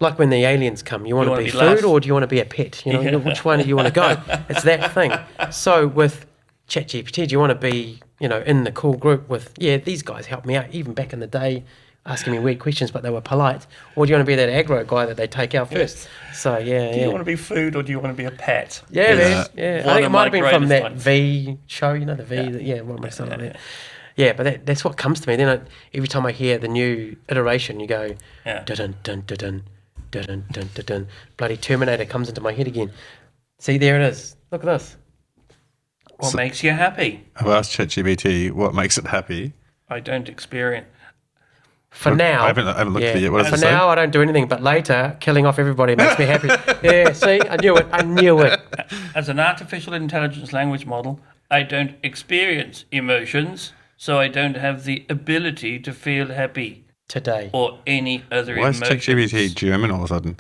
like when the aliens come, you want to be food last. or do you want to be a pet? Which one do you want to go? It's that thing. So with ChatGPT, do you want to be, in the cool group with, these guys helped me out, even back in the day, asking me weird questions, but they were polite? Or do you want to be that aggro guy that they take out first? So, Do you want to be food or do you want to be a pet? Yeah, man. Yeah, One I think of it might my have been from greatest that ones. V show, the V. What am I saying like that? Yeah, but that's what comes to me. Then every time I hear the new iteration, you go, Yeah. dun dun dun dun dun dun dun dun. Bloody Terminator comes into my head again. See, there it is. Look at this. What makes you happy? I've asked ChatGPT what makes it happy. I don't experience. For now, I haven't looked at it yet. What does for it say? now, I don't do anything. But later, killing off everybody makes me happy. Yeah, see, I knew it. As an artificial intelligence language model, I don't experience emotions, so I don't have the ability to feel happy Today, or any other Why is emotions. ChatGPT German all of a sudden?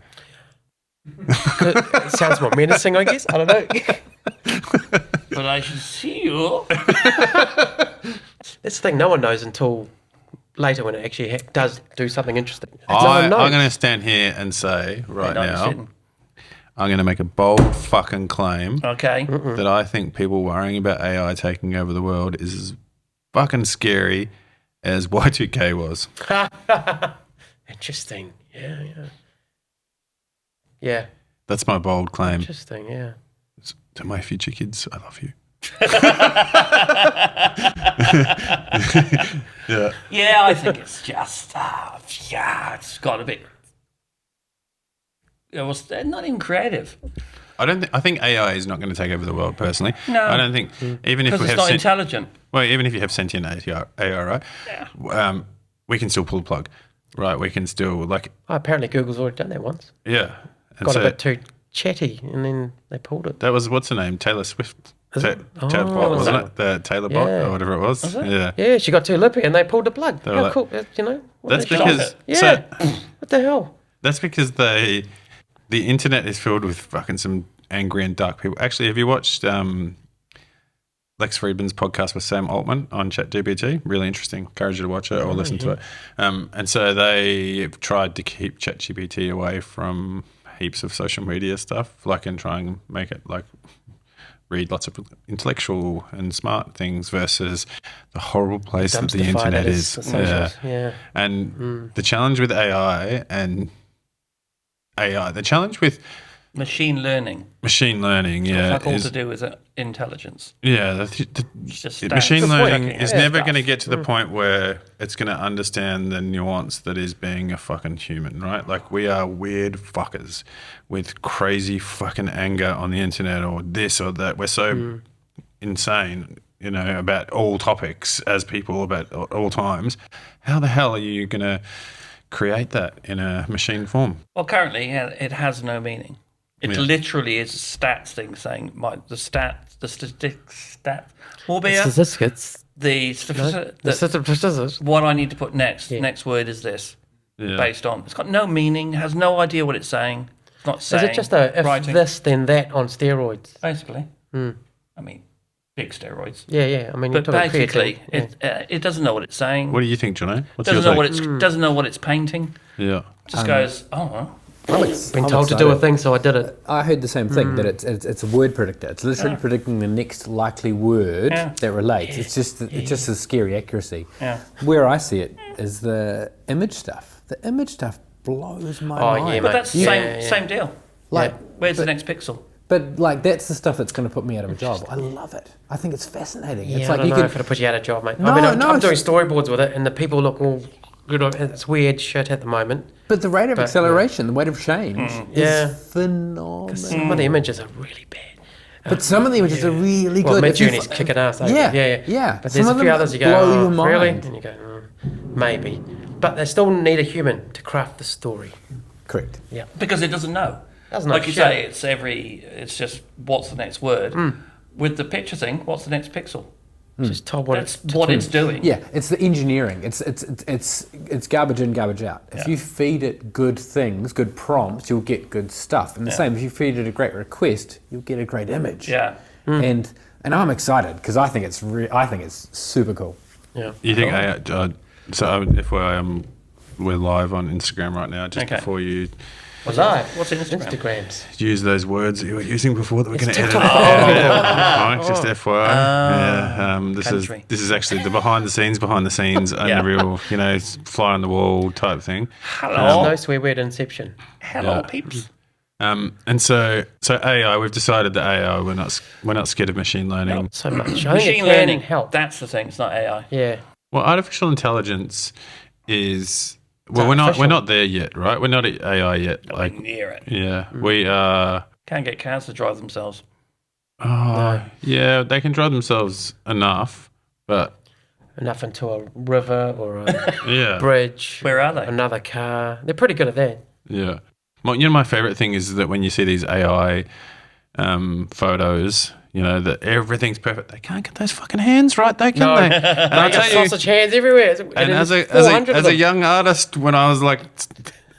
it sounds more menacing, I guess. I don't know. But I should see you. That's the thing. No one knows until later when it actually does do something interesting. I'm knows. going to stand here and say right No, I'm now, sitting. I'm going to make a bold fucking claim Okay. that I think people worrying about AI taking over the world is as fucking scary as Y2K was. Interesting. Yeah. That's my bold claim. Interesting. Yeah. To my future kids, I love you. Yeah, I think it's just, it's got a bit. It was not even creative. I think AI is not going to take over the world. Personally, No. I don't think even if Because we it's have not intelligent. well, even if you have sentient AI, right? Yeah. We can still pull the plug, right? We can still Oh, apparently Google's already done that once. yeah. And Got so a bit too chatty, and then they pulled it. that was what's her name? Taylor Swift. it? Chatbot, wasn't it? The Taylor bot Yeah. or whatever it was. Yeah. Yeah, she got too lippy, and they pulled the plug. were How like- cool, you know? what That's they- because Yeah. so What the hell? that's because the internet is filled with fucking some angry and dark people. Actually, have you watched Lex Friedman's podcast with Sam Altman on ChatGPT? Really interesting. Encourage you to watch it or listen to it. And so they've tried to keep ChatGPT away from heaps of social media stuff, and try and make it read lots of intellectual and smart things versus the horrible place that the Dumpstified internet it is. as socials. Yeah. And the challenge with AI, the challenge with Machine learning. machine learning, Fuck all is to do with intelligence. It's just the stats. machine Good learning point. is Yeah, never stuff. going to get to the point where it's going to understand the nuance that is being a fucking human, right? Like, we are weird fuckers with crazy fucking anger on the internet or this or that. We're so insane, about all topics as people about all times. How the hell are you going to create that in a machine form? Well, currently it has no meaning. It literally is a stats thing saying the statistics. Will be Statistics. the Statistics. what I need to put next. Next word is this. Yeah. Based on it's got no meaning, has no idea what it's saying. It's not Is saying. it just a if writing. this then that on steroids? Basically, I mean, big steroids. Yeah. I mean, But you're talking basically, creatine. it doesn't know what it's saying. What do you think, Johnny? What's doesn't your know take? what it's doesn't know what it's painting. Yeah. Just goes, oh, well, Been told to do a thing, so I did it. I heard the same thing, that it's a word predictor. It's literally predicting the next likely word that relates. It's just a scary accuracy. Yeah. Where I see it is the image stuff. The image stuff blows my mind. yeah, but mate. that's the same deal. Like, Where's the next pixel? but that's the stuff that's going to put me out of a job. I love it. I think it's fascinating. Yeah, it's I like don't you know can. if it'll put you out of job, mate. No, I mean, no, I'm doing it's- storyboards with it, and the people look all good. It's weird shit at the moment. But the rate of acceleration, the rate of change, Yeah. is phenomenal. Some of the images are really bad. But some of the images are really Well, good. If you Midjourney's fi- kicking ass. eh? Yeah, yeah. But Some there's of a few them others you go, blow your oh, really? mind. And you go, maybe. But they still need a human to craft the story. Correct. Yeah. Because it doesn't know. Doesn't know like you shit. say, it's just what's the next word. With the picture thing, what's the next pixel? Just told what That's it's what it's doing. Yeah, it's the engineering. It's garbage in, garbage out. If you feed it good things, good prompts, you'll get good stuff. And the same, if you feed it a great request, you'll get a great image. Yeah. And I'm excited because I think it's super cool. Yeah. You think AI? If we're live on Instagram right now, just Okay. before you Was I? What's Instagram? Instagrams. use those words that you were using before that we're going to edit. TikTok. Right, just FYI. Country. This is actually the behind the scenes, and Yeah. the real, fly on the wall type thing. Hello. No swear word inception. Hello, Yeah. peeps. And so AI, we've decided that AI, we're not scared of machine learning. Not so much. I think it Machine can learning. help. That's the thing. It's not AI. Yeah. Well, artificial intelligence is we're not there yet, right? We're not at AI yet. Nowhere near it. Yeah, we are. Can't get cars to drive themselves. Yeah, they can drive themselves enough, but Enough into a river or a yeah, bridge. Where are they? Another car. They're pretty good at that. yeah. My favorite thing is that when you see these AI photos, that everything's perfect. They can't get those fucking hands right, though, can they? And I tell you, Sausage hands everywhere. and as a young artist, when I was like,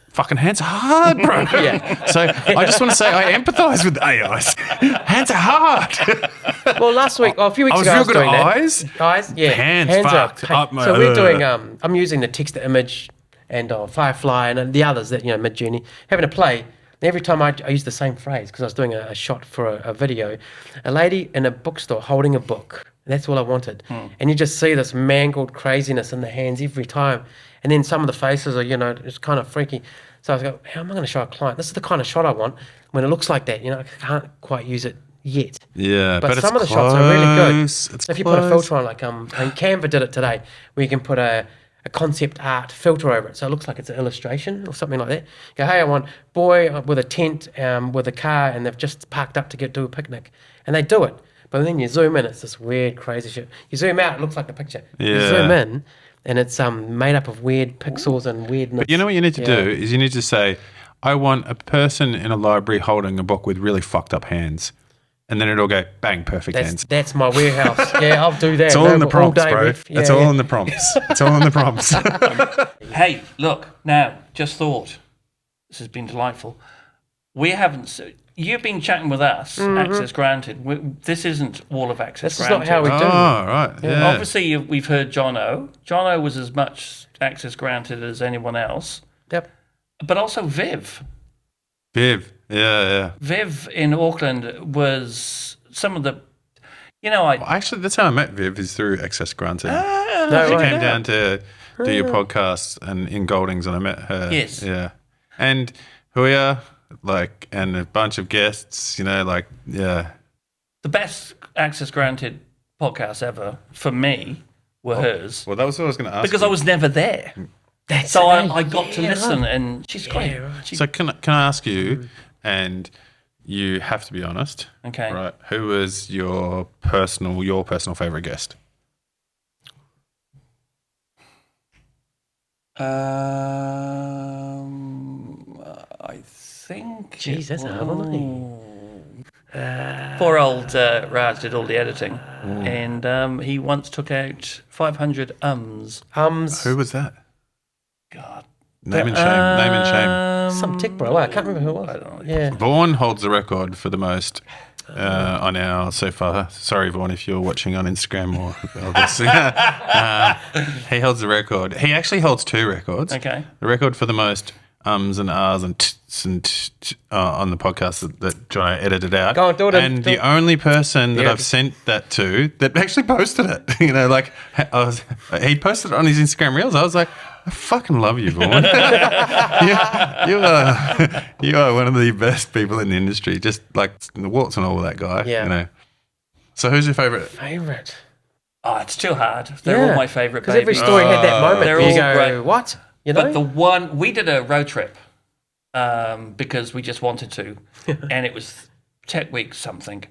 fucking hands are hard, bro. Yeah. So I just want to say I empathise with AIs. Hands are hard. Well, last week, a few weeks I was ago, real good doing at that. eyes. Eyes, yeah. Hands are fucked pain. up my- So we're doing. I'm using the text to image and Firefly and the others that Midjourney having to play. And every time I use the same phrase because I was doing a shot for a video, a lady in a bookstore holding a book. And that's all I wanted. And you just see this mangled craziness in the hands every time. And then some of the faces are, it's kind of freaky. So I was going, how am I going to show a client? This is the kind of shot I want when it looks like that. I can't quite use it yet. Yeah, But it's some of the shots are really good. close. It's So if you put a close. filter on, like and Canva did it today, where you can put a concept art filter over it, so it looks like it's an illustration or something like that. You go, hey, I want boy with a tent, with a car, and they've just parked up to do a picnic, and they do it. But then you zoom in, it's this weird, crazy shit. You zoom out, it looks like the picture. You Yeah. zoom in, and it's made up of weird pixels and weirdness. But you know what you need to do is you need to say, I want a person in a library holding a book with really fucked up hands. And then it'll go, bang, perfect hands. That's my warehouse. Yeah, I'll do that. It's all in the prompts, day, bro. Riff. It's all in the prompts. It's all in the prompts. Hey, look, now, just thought, this has been delightful. We haven't, you've been chatting with us, access granted. This isn't all of access This is granted. not how we do. Oh, right. Yeah. Obviously, we've heard Jono. Jono was as much access granted as anyone else, Yep. but also Viv. Viv. Yeah. Viv in Auckland was some of the, Actually, that's how I met Viv, is through Access Granted. No, She right. came down to do your podcast and in Goldings, and I met her. Yes. Yeah. And Huya, and a bunch of guests, yeah. the best access granted podcasts ever for me were hers Well, that was what I was going to ask. because I was never there. So I got to listen, and she's great. So can I ask you, and you have to be honest, Okay. right? Who was your personal favorite guest? I think. Jeez, that's a hard one. Poor old Raj did all the editing, and he once took out 500 ums. Who was that? God. Name and shame. Some tick, bro. I can't remember who it was. I don't know. Yeah. Vaughan holds the record for the most on our so far. Sorry, Vaughan, if you're watching on Instagram or this. He holds the record. He actually holds two records. Okay. The record for the most ums and ahs and t's and on the podcast that John edited out. Go on, do it. And the only person that Yeah. I've sent that to that actually posted it, he posted it on his Instagram Reels. I was like, I fucking love you, Vaughan. you are one of the best people in the industry. Just like the warts and all of that guy. Yeah. So who's your favourite? Favorite. Oh, it's too hard. They're all my favourite Because babies. every story had that moment. They're where you all go, great. what? You know? But the one, we did a road trip because we just wanted to, and it was Tech Week something.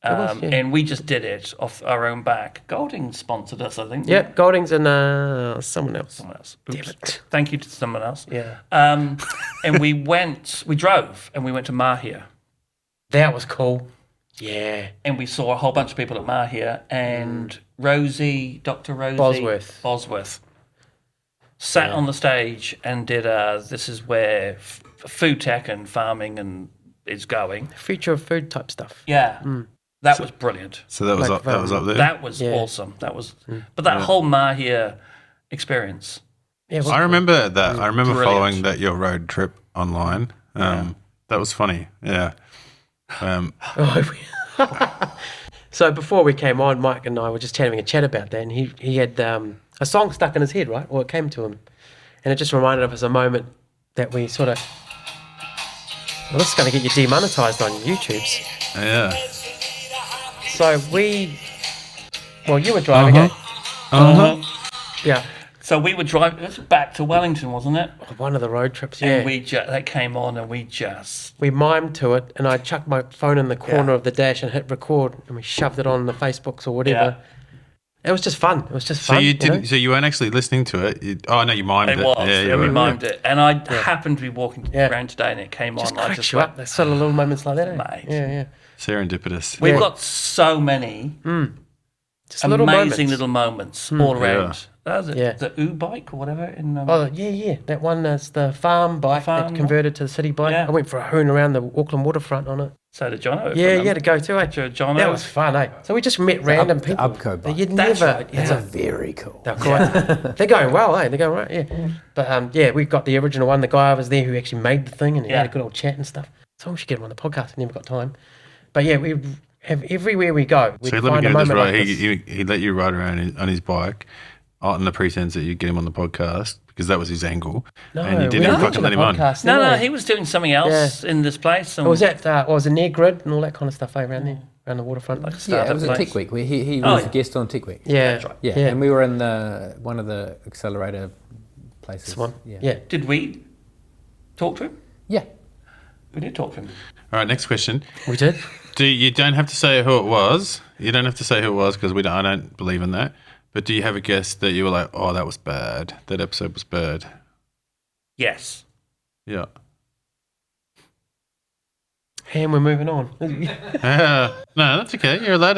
was, yeah. And we just did it off our own back. Goldings sponsored us, I think. Yep, Goldings and someone else. Someone else. Damn Oops. it. Thank you to someone else. Yeah. And we drove and we went to Mahia. That was cool. Yeah. And we saw a whole bunch of people at Mahia, and Dr. Rosie Bosworth. sat on the stage and did this is where food tech and farming and is going. Future of food type stuff. Yeah. That was brilliant. So that was Like up there. That was awesome. That was but that whole Mahia experience. Yeah, I remember that. I remember Brilliant. following your road trip online. That was funny. Yeah. So before we came on, Mike and I were just having a chat about that, and he had a song stuck in his head, right? Or it came to him, and it just reminded us of a moment that we sort of. Well, this is going to get you demonetized on YouTube's. Yeah. So you were driving, Yeah, So we were driving. It was back to Wellington, wasn't it? one of the road trips. And Yeah, they came on, and we just we mimed to it, and I chucked my phone in the corner of the dash and hit record, and we shoved it on the Facebooks or whatever. It was just fun. It was just So fun. you know? didn't. So you weren't actually listening to it. No, you mimed it. It was. Yeah, Yeah, we were. mimed it. And I happened to be walking Yeah. around today and it came Just on. I cracks just you went, up. There's sort of little moments like that, eh? Mate. Yeah. Serendipitous. We've got so many Just little amazing moments. little moments all around. That was it. Yeah. The bike or whatever. In, Oh, yeah. That one is the farm bike Farm, that converted to the city bike. yeah. I went for a hoon around the Auckland waterfront on it. So did Jono. Yeah, you had to go too, eh? Jono. That was fun, eh? So we just met random the people. Ubco that bike. you'd That's never. right, That's Yeah. very cool. They're quite. They're going well, eh? They're going right, yeah. But we got the original one. The guy was there who actually made the thing, and he had a good old chat and stuff. So we should get him on the podcast. Never got time. But yeah, we have everywhere we go. We So let me find a get this moment right. like this. He let you ride around on his bike, on the pretense that you get him on the podcast because that was his angle, and you we didn't didn't fucking mention let the him on. podcast, No, he was doing something else in this place. And Or was that? Was a near grid and all that kind of stuff eh, around there? around the waterfront. Like a Yeah, it startup was a place. Tech Week. He was a guest on Tech Week. Yeah, That's right. Yeah, and we were in one of the accelerator places. Swan. Yeah. Yeah. Did we talk to him? Yeah. We did talk to him. All right, next question. We did. You don't have to say who it was. You don't have to say who it was because I don't believe in that. But do you have a guess that you were like, oh, that was bad. That episode was bad. Yes. Yeah. And we're moving on. No, that's okay. You're allowed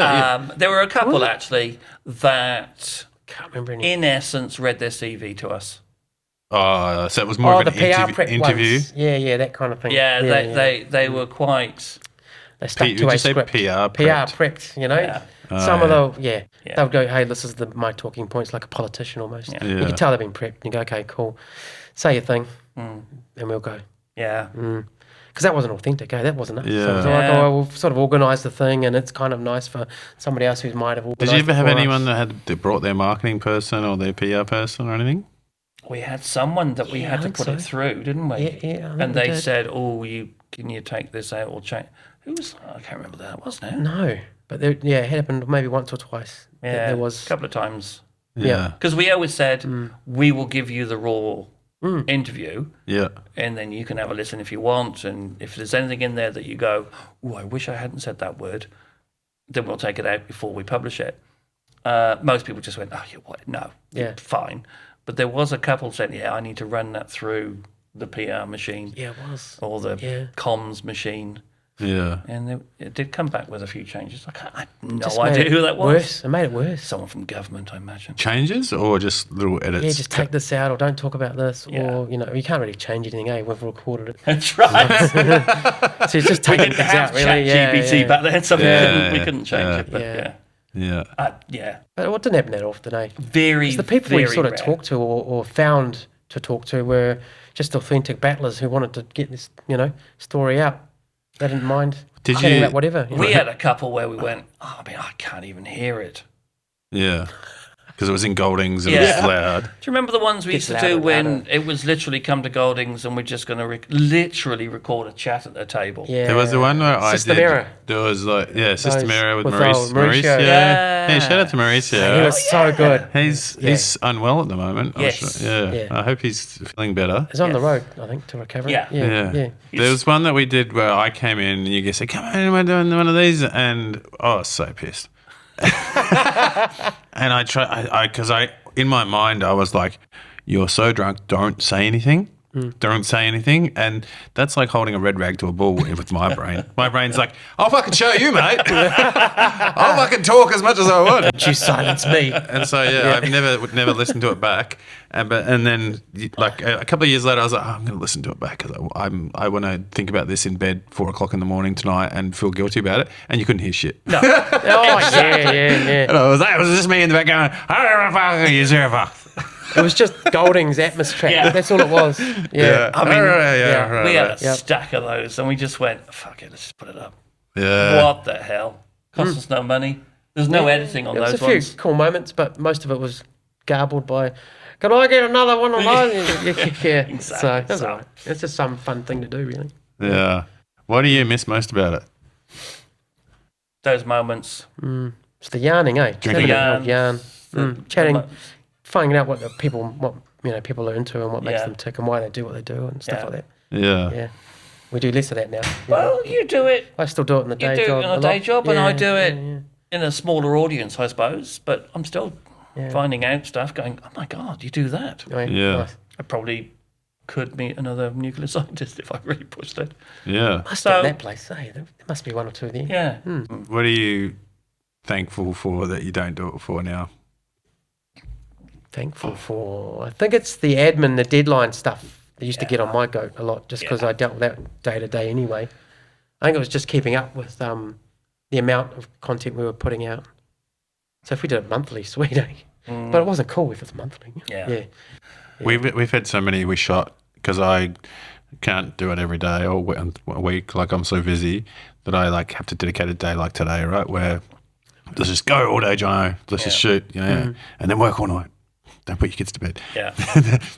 to. There were a couple actually that, Can't remember any. in essence, read their CV to us. Oh, so it was more of the an PR prep interview. ones. Yeah, that kind of thing. Yeah, they were quite. They stuck Would to you a say script. PR PR prepped? prepped, you know. Yeah. Some of the Yeah. they'll go, hey, this is my talking points, like a politician almost. Yeah. You Yeah. can tell they've been prepped. You go, okay, cool, say your thing, and we'll go. Yeah. Because that wasn't authentic, that wasn't it. So it was Yeah. like, Yeah. oh, we've sort of organised the thing, and it's kind of nice for somebody else who might have organised Did you ever have it for anyone us. that brought their marketing person or their PR person or anything? We had someone that we Yeah, had I to think put it so. through, didn't we? Yeah, I think And we they did. said, "Oh, can you take this out or change?" Who was? I can't remember that. It was now. No, but there, it happened maybe once or twice. that Yeah, there was. a couple of times. Yeah. Because we always said we will give you the raw interview, Yeah. and then you can have a listen if you want. And if there's anything in there that you go, "Oh, I wish I hadn't said that word," then we'll take it out before we publish it. Most people just went, "Oh, you what? No, Yeah. fine." But there was a couple saying, "Yeah, I need to run that through the PR machine Yeah, it was. or the Yeah. comms machine," Yeah. and it did come back with a few changes. I had no Just made idea it who that was. Worse. It made it worse. Someone from government, I imagine. Changes or just little edits? Yeah, just take this out or don't talk about this, Yeah. or you can't really change anything. We've recorded it, That's right. so it's just we taking didn't things have out. Really, ChatGPT back then, so we couldn't change yeah. it. But Yeah. Yeah. yeah, But it didn't happen that often, eh? very. Because the people we very sort of rare. talked to or found to talk to were just authentic battlers who wanted to get this, story out. They didn't mind Did chatting you- about whatever. We had a couple where we went, "Oh, I can't even hear it." Yeah. Because it was in Goldings and it Yeah. was loud. Do you remember the ones we Gets used to do louder when and louder. it was literally come to Goldings and we're just going to literally record a chat at the table? Yeah. There was the one where System I did. Error. There was System Those Error with with, Maurice. Mauricio. Yeah. Yeah. Shout out to Mauricio. He was so good. He's unwell at the moment. Yes. Yeah. I hope he's feeling better. He's on the Yes. road, I think, to recovery. Yeah. Yeah. There was one that we did where I came in and you guys said, "Come on, am I doing one of these?" And I was so pissed. And because in my mind I was like, "You're so drunk, don't say anything." Don't say anything, and that's like holding a red rag to a bull with my brain. My brain's like, "I'll fucking show you, mate. I'll fucking talk as much as I want." You silence me. And so I've never listened to it back. And then like a couple of years later, I was like, I'm going to listen to it back because I want to think about this in bed 4 o'clock in the morning tonight and feel guilty about it. And you couldn't hear shit. No. Oh, yeah. And I was like, it was just me in the back going, "I don't fuck you, zero fuck." It was just Goldings atmosphere. Yeah. That's all it was. Yeah. I mean, yeah. we had a Yep. stack of those and we just went, "Fuck it, let's just put it up." Yeah. What the hell? Costs us no money. There's no editing on There was those a few ones. cool moments, but most of it was garbled by, "Can I get another one of those?" Yeah. Exactly. So that's all right. It's just some fun thing to do, really. Yeah. What do you miss most about it? Those moments. It's the yarning, eh? Drinking. Having a old yarn, chatting, the- finding out what people are into and what makes Yeah. them tick and why they do what they do and stuff Yeah. like that. Yeah. Yeah, we do less of that now. Well, you do it. I still do it in the You day do job. it in a lot. day job, and I Yeah, do it yeah. in a smaller audience, I suppose. But I'm still finding out stuff, going, "Oh my god, you do that!" Right, Yeah. nice. I probably could meet another nuclear scientist if I really pushed it. Yeah. Must So- have that place. Hey, there must be one or two there. Yeah. What are you thankful for that you don't do it for now? Thankful for. I think it's the admin, the deadline stuff. They used to get on my goat a lot just because I dealt with that day to day anyway. I think it was just keeping up with the amount of content we were putting out. So if we did it monthly, sweet, eh? But it wasn't cool if it's monthly. Yeah. We've had so many we shot because I can't do it every day or a week. Like I'm so busy that I like have to dedicate a day like today, right? Where let's just go all day, Jono. Let's just shoot, and then work all night. Don't put your kids to bed. Yeah.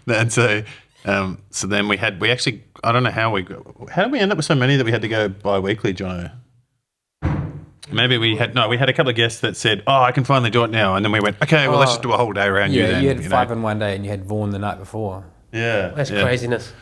And so then we actually I don't know how did we end up with so many that we had to go bi-weekly, Jono? Maybe we had a couple of guests that said, "Oh, I can finally do it now," and then we went, "Okay, well, let's just do a whole day around you." Yeah, Then, you had know? 5 in one day and you had Vaughan the night before. Yeah, That's craziness.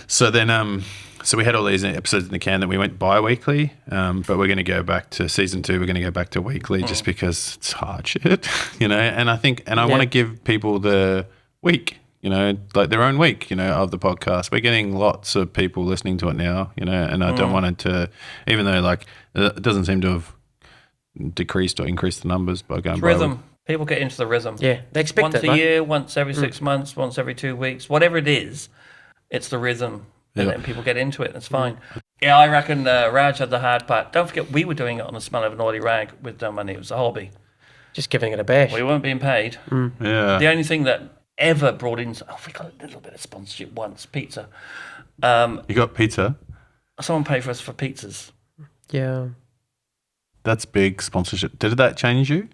So then, so we had all these episodes in the can that we went bi-weekly, but we're going to go back to season 2. We're going to go back to weekly just because it's hard shit, And I want to give people the week, like their own week, of the podcast. We're getting lots of people listening to it now, and I don't want it to, even though like it doesn't seem to have decreased or increased the numbers by going rhythm. People get into the rhythm. Yeah, they expect once it. Once a year, once every 6 months, once every 2 weeks, whatever it is, it's the rhythm. And then people get into it, and it's fine. Yeah, I reckon Raj had the hard part. Don't forget, we were doing it on the smell of an oily rag with no money. It was a hobby. Just giving it a bash. We weren't being paid. Yeah. The only thing that ever brought in, we got a little bit of sponsorship once, pizza. You got pizza? Someone paid for us for pizzas. Yeah. That's big sponsorship. Did that change you?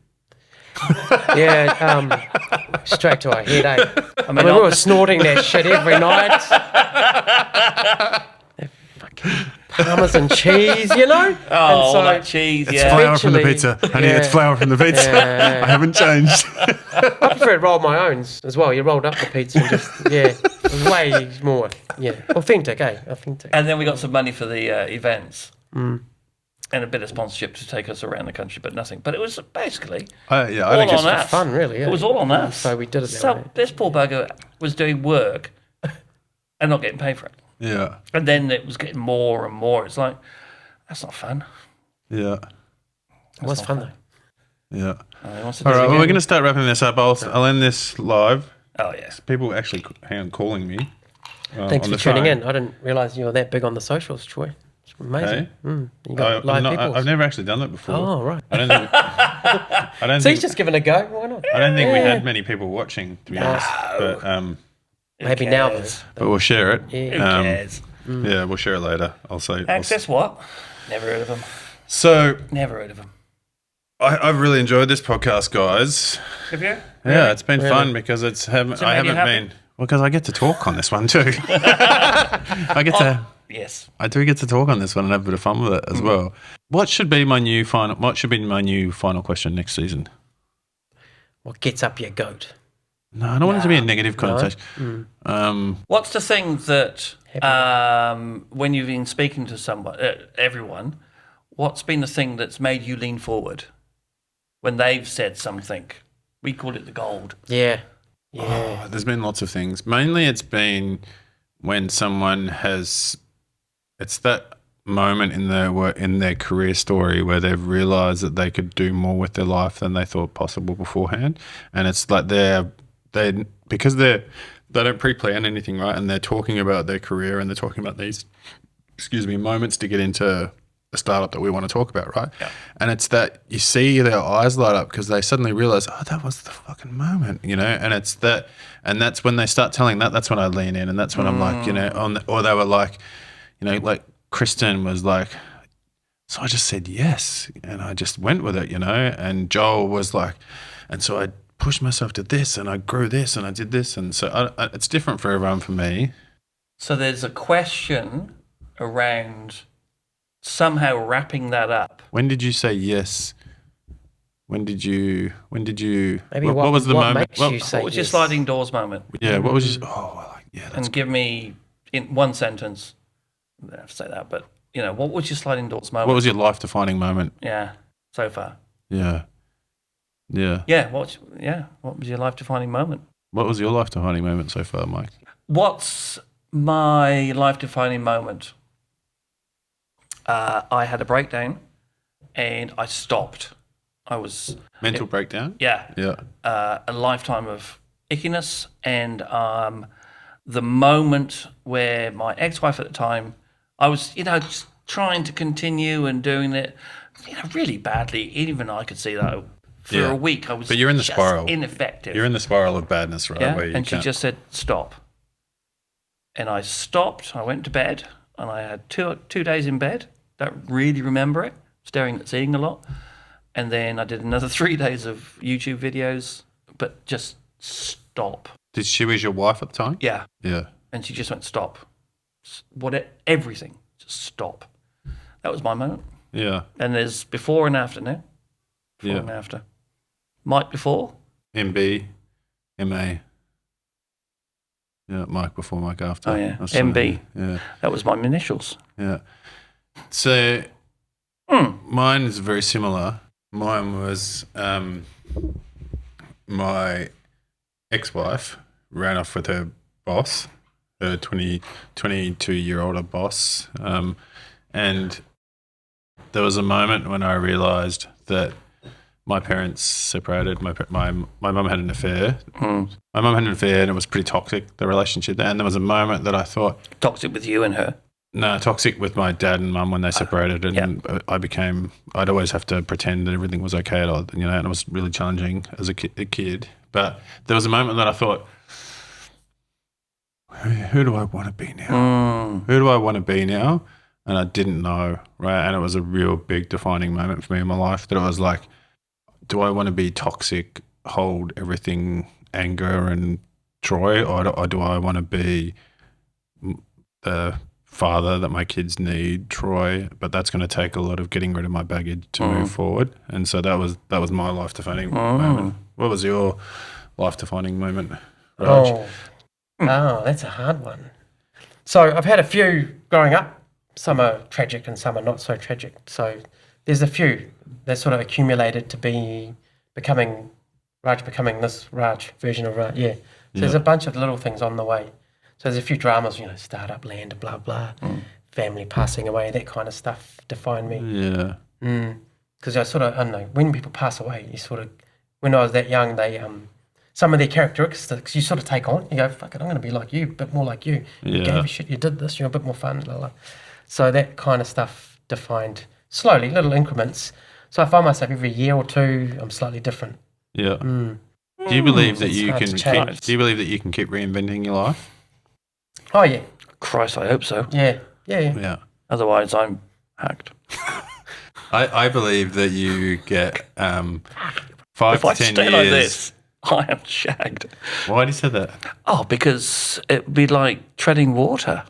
Yeah, straight to our head, eh? I mean, we were snorting that shit every night. That fucking Parmesan cheese, Oh, and so, that cheese, It's flour from the eventually- pizza. Honey, it's flour from the pizza. Yeah. I haven't changed. I prefer to roll my own as well. You rolled up the pizza and just, way more, authentic, eh? Authentic. And then we got some money for the events. And a bit of sponsorship to take us around the country, but nothing. But it was basically I think all it's on us. Fun, really. It was all on us. So we did it that So way. this poor bugger was doing work and not getting paid for it. yeah, And then it was getting more and more. It's like, that's not fun. yeah, It was fun, though. yeah. He wants to do All it right, well, again. we're going to start wrapping this up. I'll end this live. Oh, yes. People actually calling me. Thanks on for the tuning phone. in. I didn't realise you were that big on the socials, Troy. It's amazing. Hey? You got live people. I've never actually done that before. Oh, right. I don't think. I don't So think. he's just giving it a go. Why not? I don't think we had many people watching, to be honest. But Maybe now, though. but we'll share it. Yeah. Who cares? Yeah, we'll share it later. I'll say. Access what? Never heard of him. So Never heard of him. I've really enjoyed this podcast, guys. Have you? Yeah, it's been fun because I haven't been. Well, because I get to talk on this one too. Yes. I do get to talk on this one and have a bit of fun with it as well. What should be my new final question next season? What gets up your goat? No, I don't want it to be a negative connotation. What's the thing that when you've been speaking to someone, everyone, what's been the thing that's made you lean forward when they've said something? We call it the gold. Yeah. Oh, there's been lots of things. Mainly it's been when someone has, it's that moment in their career story where they've realised that they could do more with their life than they thought possible beforehand. And it's like because they don't pre-plan anything, right? And they're talking about their career and they're talking about these, moments to get into a startup that we want to talk about, right? Yeah. And it's that you see their eyes light up because they suddenly realize, oh, that was the fucking moment, and it's that, and that's when they start telling that's when I lean in, and that's when I'm like, or they were like, like Kristen was like, so I just said yes, and I just went with it, and Joel was like, and so I pushed myself to this, and I grew this, and I did this, and so it's different for everyone. For me, So there's a question around somehow wrapping that up. when did you say yes? When did you? Maybe what was the what moment? makes you say What was your yes? sliding doors moment? Yeah, what was your? Oh, well, yeah, that's And give me, in one sentence, I don't have to say that, but, what was your sliding doors moment? what was your life-defining moment? Yeah, so far. Yeah. Yeah, what was your life-defining moment? What was your life-defining moment so far, Mike? What's my life-defining moment? I had a breakdown and I stopped. I was... Mental breakdown? Yeah. Yeah. A lifetime of ickiness, and the moment where my ex-wife at the time, I was, just trying to continue and doing it, really badly. Even I could see that for Yeah. a week. I was But you're in the just spiral. ineffective. You're in the spiral of badness, right? Yeah, Where you and she can't- just said, stop. And I stopped, I went to bed, and I had two days in bed. Don't really remember it, staring at seeing a lot. And then I did another 3 days of YouTube videos, but just stop. Did she was your wife at the time? Yeah. Yeah. And she just went, stop. Everything, just stop. That was my moment. Yeah. And there's before and after now. Before and after. Mike before. MB, MA. Yeah, Mike before, Mike after. Oh, yeah. That's MB. Yeah. That was my initials. Yeah. So mine is very similar. Mine was my ex-wife ran off with her boss, her 22-year-older boss. And there was a moment when I realised that my parents separated. My mum had an affair. My mum had an affair, and it was pretty toxic, the relationship there. And there was a moment that I thought... Toxic with you and her? No, toxic with my dad and mum when they separated. And I'd always have to pretend that everything was okay, and it was really challenging as a kid. But there was a moment that I thought, who do I want to be now? Who do I want to be now? And I didn't know, right? And it was a real big defining moment for me in my life that it was like, do I want to be toxic, hold everything anger and Troy, or do I want to be the father that my kids need, Troy? But that's going to take a lot of getting rid of my baggage to move forward. And so that was my life defining moment. What was your life defining moment, Raj? Oh, that's a hard one. So I've had a few growing up. Some are tragic and some are not so tragic. So there's a few that sort of accumulated to becoming this Raj version of Raj. Yeah. So there's a bunch of little things on the way. So there's a few dramas, startup land, blah, blah, family passing away, that kind of stuff defined me. Yeah. Because I don't know, when people pass away, when I was that young, they, some of their characteristics you sort of take on. You go, fuck it, I'm going to be like you, a bit more like you. You gave a shit, you did this, you're a bit more fun, blah, blah. So that kind of stuff defined slowly, little increments. So I find myself every year or two, I'm slightly different. Yeah. Do you believe that you can keep reinventing your life? Oh, yeah. Christ, I hope so. Yeah. Otherwise, I'm hacked. I believe that you get 5 if to I 10 stay years. like this, I am shagged. Why do you say that? Oh, because it'd be like treading water.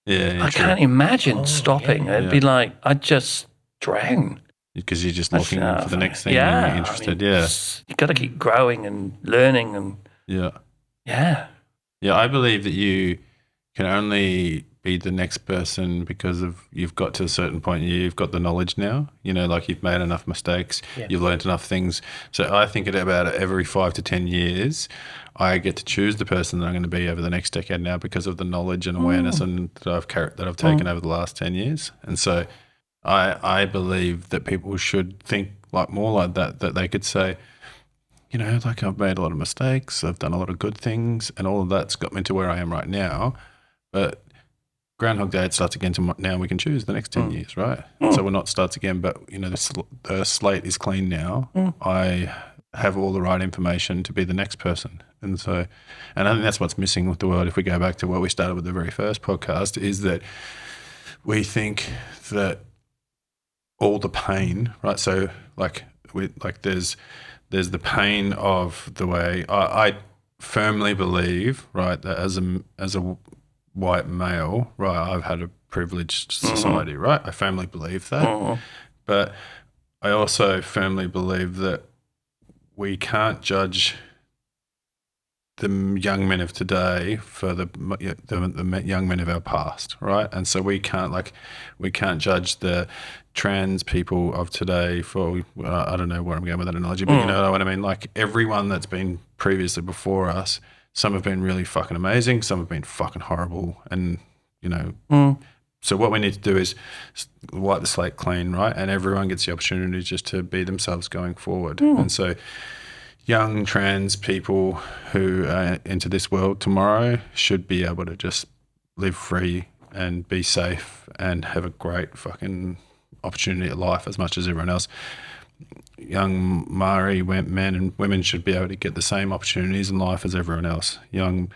Yeah, I can't imagine stopping. It'd be like I'd just drown. Because you're just looking for the next thing yeah, and you're interested. You've got to keep growing and learning and yeah. I believe that you can only be the next person because you've got to a certain point. You've got the knowledge now. Like you've made enough mistakes. You've learned enough things. So I think about every 5 to 10 years, I get to choose the person that I'm going to be over the next decade now because of the knowledge and awareness that I've taken over the last 10 years. And so I believe that people should think more like that they could say, I've made a lot of mistakes, I've done a lot of good things, and all of that's got me to where I am right now. But Groundhog Day, it starts again now. We can choose the next 10 years, right? So we're not starts again, but the slate is clean now. I have all the right information to be the next person. And I think that's what's missing with the world. If we go back to what we started with the very first podcast, is that we think that all the pain, right? So there's the pain of the way I firmly believe, right, that as a white male, right, I've had a privileged society, right? I firmly believe that. But I also firmly believe that we can't judge the young men of today for the young men of our past, right? And so we can't judge the trans people of today for, I don't know where I'm going with that analogy, but you know what I mean? Like everyone that's been previously before us, some have been really fucking amazing, some have been fucking horrible, and so what we need to do is wipe the slate clean, right? And everyone gets the opportunity just to be themselves going forward. And so young trans people who enter this world tomorrow should be able to just live free and be safe and have a great fucking opportunity at life as much as everyone else. Young Maori men and women should be able to get the same opportunities in life as everyone else. Young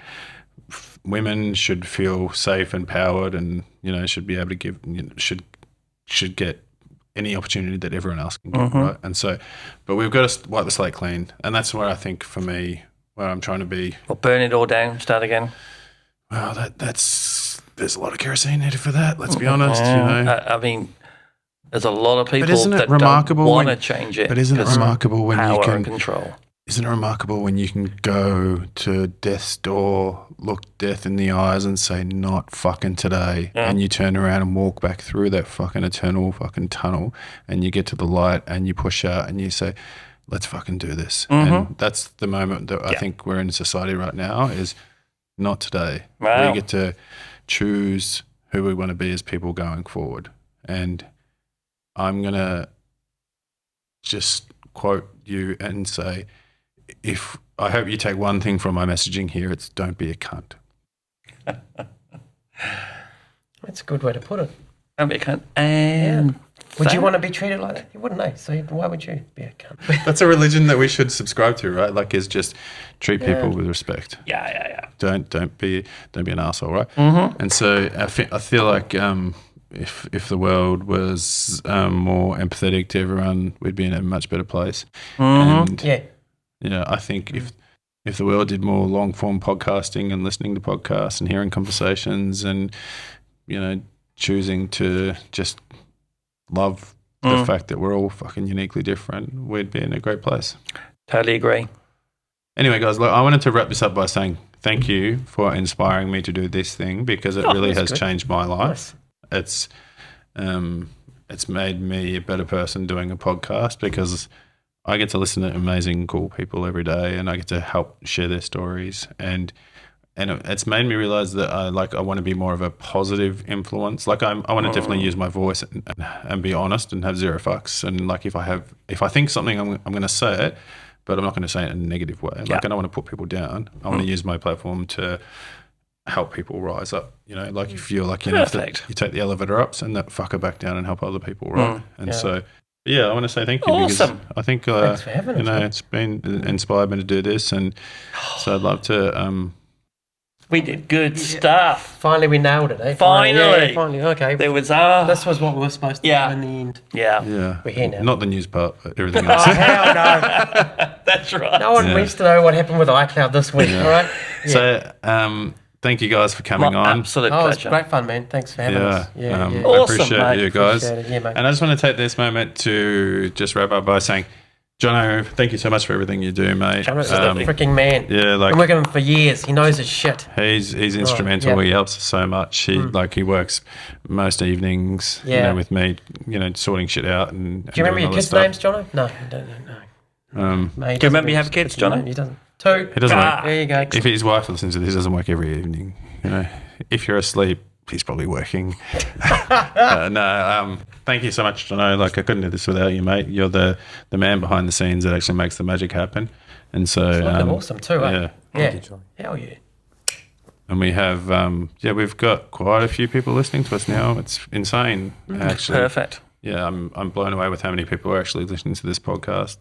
women should feel safe and empowered, and should be able to give should get any opportunity that everyone else can get, right? And so, but we've got to wipe the slate clean, and that's where I think for me, where I'm trying to be. Or burn it all down, start again. Well, there's a lot of kerosene needed for that. Let's be honest. I mean, There's a lot of people isn't it that remarkable don't want to when- change it. but isn't it 'cause remarkable when you power can- and control? Isn't it remarkable when you can go to death's door, look death in the eyes and say, not fucking today, and you turn around and walk back through that fucking eternal fucking tunnel and you get to the light and you push out and you say, let's fucking do this. And that's the moment that I think we're in society right now is not today. Wow. We get to choose who we want to be as people going forward. And I'm going to just quote you and say, I hope you take one thing from my messaging here, it's don't be a cunt. That's a good way to put it. Don't be a cunt. And Would you want to be treated like that? You wouldn't, eh? So why would you be a cunt? That's a religion that we should subscribe to, right? Like, is just treat people with respect. Yeah. Don't be an asshole, right? Mm-hmm. And so I feel like if the world was more empathetic to everyone, we'd be in a much better place. And Yeah. I think if the world did more long form podcasting and listening to podcasts and hearing conversations and choosing to just love the fact that we're all fucking uniquely different, we'd be in a great place. Totally agree. Anyway, guys, look, I wanted to wrap this up by saying thank you for inspiring me to do this thing because it really has changed my life. Nice. It's made me a better person doing a podcast because I get to listen to amazing, cool people every day and I get to help share their stories. And it's made me realize that I want to be more of a positive influence. Like I want to definitely use my voice and be honest and have zero fucks. And like if I think something, I'm going to say it, but I'm not going to say it in a negative way. Like I don't want to put people down. I want to use my platform to help people rise up. Like if you're lucky enough that you take the elevator up, send that fucker back down and help other people, right? So I want to say thank you because I think Thanks for having us, it's been inspired me to do this, and so I'd love to. We did good stuff. Finally, we nailed it, eh? Finally. Finally. Okay. There was This was what we were supposed to do in the end. Yeah, We're here now. not the news part, but everything else. Oh, hell no. That's right. No one needs to know what happened with iCloud this week, all right? So, thank you guys for coming on. Absolute Oh, it's pleasure. great fun, man. Thanks for having us. I Awesome, appreciate mate. you guys. Appreciate it. Yeah, mate. And I just want to take this moment to just wrap up by saying, Jono, thank you so much for everything you do, mate. Jono's a freaking man. Yeah, like I'm working with him for years. He knows his shit. he's instrumental. yeah. He helps us so much. He works most evenings, with me, sorting shit out. And Do you remember your kids' names, Jono? No, you don't. No. Do you remember you have kids, Jono? He doesn't. 2. He doesn't work. There you go. If his wife listens to this, he doesn't work every evening. If you're asleep, he's probably working. Thank you so much, Jono. Like I couldn't do this without you, mate. You're the man behind the scenes that actually makes the magic happen. And so It's looking awesome too, eh? Yeah. Thank you, Johnny. Hell yeah. And we have we've got quite a few people listening to us now. It's insane, actually. Perfect. Yeah, I'm blown away with how many people are actually listening to this podcast.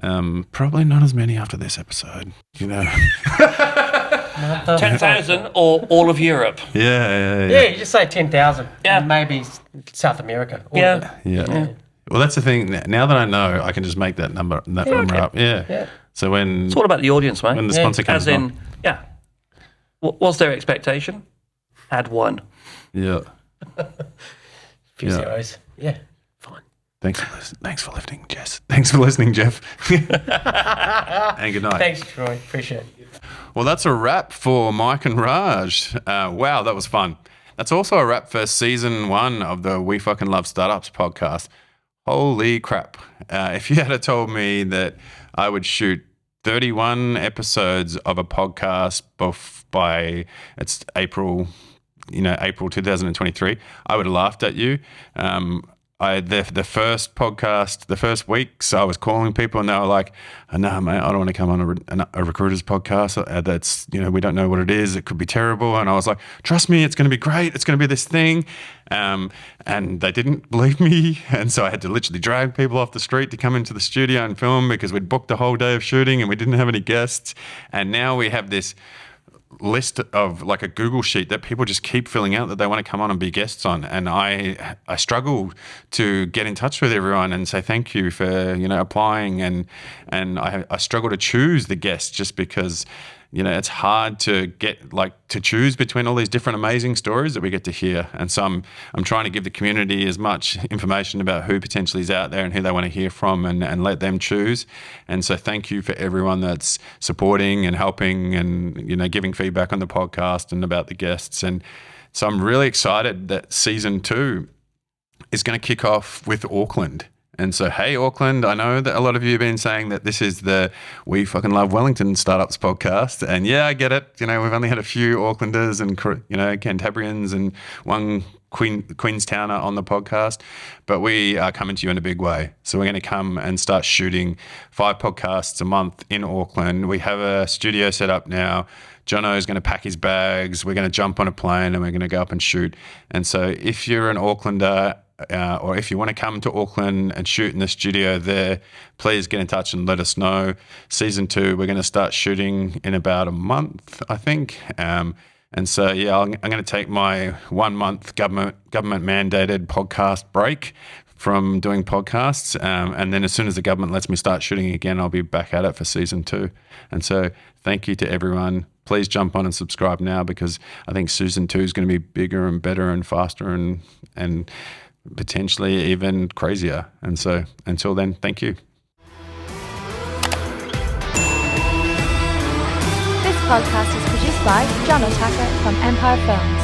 Probably not as many after this episode, 10,000 or all of Europe? Yeah. Yeah, you just say 10,000. Yeah. Maybe South America. Yeah. Well, that's the thing. Now that I know, I can just make that number up. Yeah. So when It's all about the audience, mate. when the sponsor comes As in, on, what's their expectation? Add 1. yeah. Few zeros. Yeah, fine. Thanks for listening, Jess. Thanks for listening, Jeff. And good night. Thanks, Troy. Appreciate it. Well, that's a wrap for Mike and Raj. Wow, that was fun. That's also a wrap for season 1 of the We Fucking Love Startups podcast. Holy crap. If you had told me that I would shoot 31 episodes of a podcast by it's April 2023, I would have laughed at you. The first podcast, the first weeks, I was calling people and they were like, "No, mate, I don't want to come on a recruiter's podcast. That's we don't know what it is. It could be terrible." And I was like, "Trust me, it's going to be great. It's going to be this thing." And they didn't believe me, and so I had to literally drag people off the street to come into the studio and film because we'd booked a whole day of shooting and we didn't have any guests. And now we have this list of like a Google sheet that people just keep filling out that they want to come on and be guests on, and I struggle to get in touch with everyone and say thank you for applying, and I struggle to choose the guests just because it's hard to get to choose between all these different amazing stories that we get to hear. And so I'm trying to give the community as much information about who potentially is out there and who they want to hear from, and let them choose. And so thank you for everyone that's supporting and helping and, giving feedback on the podcast and about the guests. And so I'm really excited that season 2 is going to kick off with Auckland. And so, hey, Auckland, I know that a lot of you have been saying that this is the We Fucking Love Wellington Startups podcast. And yeah, I get it. We've only had a few Aucklanders and, Cantabrians and one Queenstowner on the podcast, but we are coming to you in a big way. So we're going to come and start shooting 5 podcasts a month in Auckland. We have a studio set up now. Jono is going to pack his bags. We're going to jump on a plane and we're going to go up and shoot. And so if you're an Aucklander, or if you want to come to Auckland and shoot in the studio there, please get in touch and let us know. Season 2, we're going to start shooting in about a month, I think. And so, yeah, I'm going to take my 1 month government mandated podcast break from doing podcasts. And then as soon as the government lets me start shooting again, I'll be back at it for season 2. And so thank you to everyone. Please jump on and subscribe now, because I think season 2 is going to be bigger and better and faster and potentially even crazier. And so until then, thank you. This podcast is produced by John Otaka from Empire Films.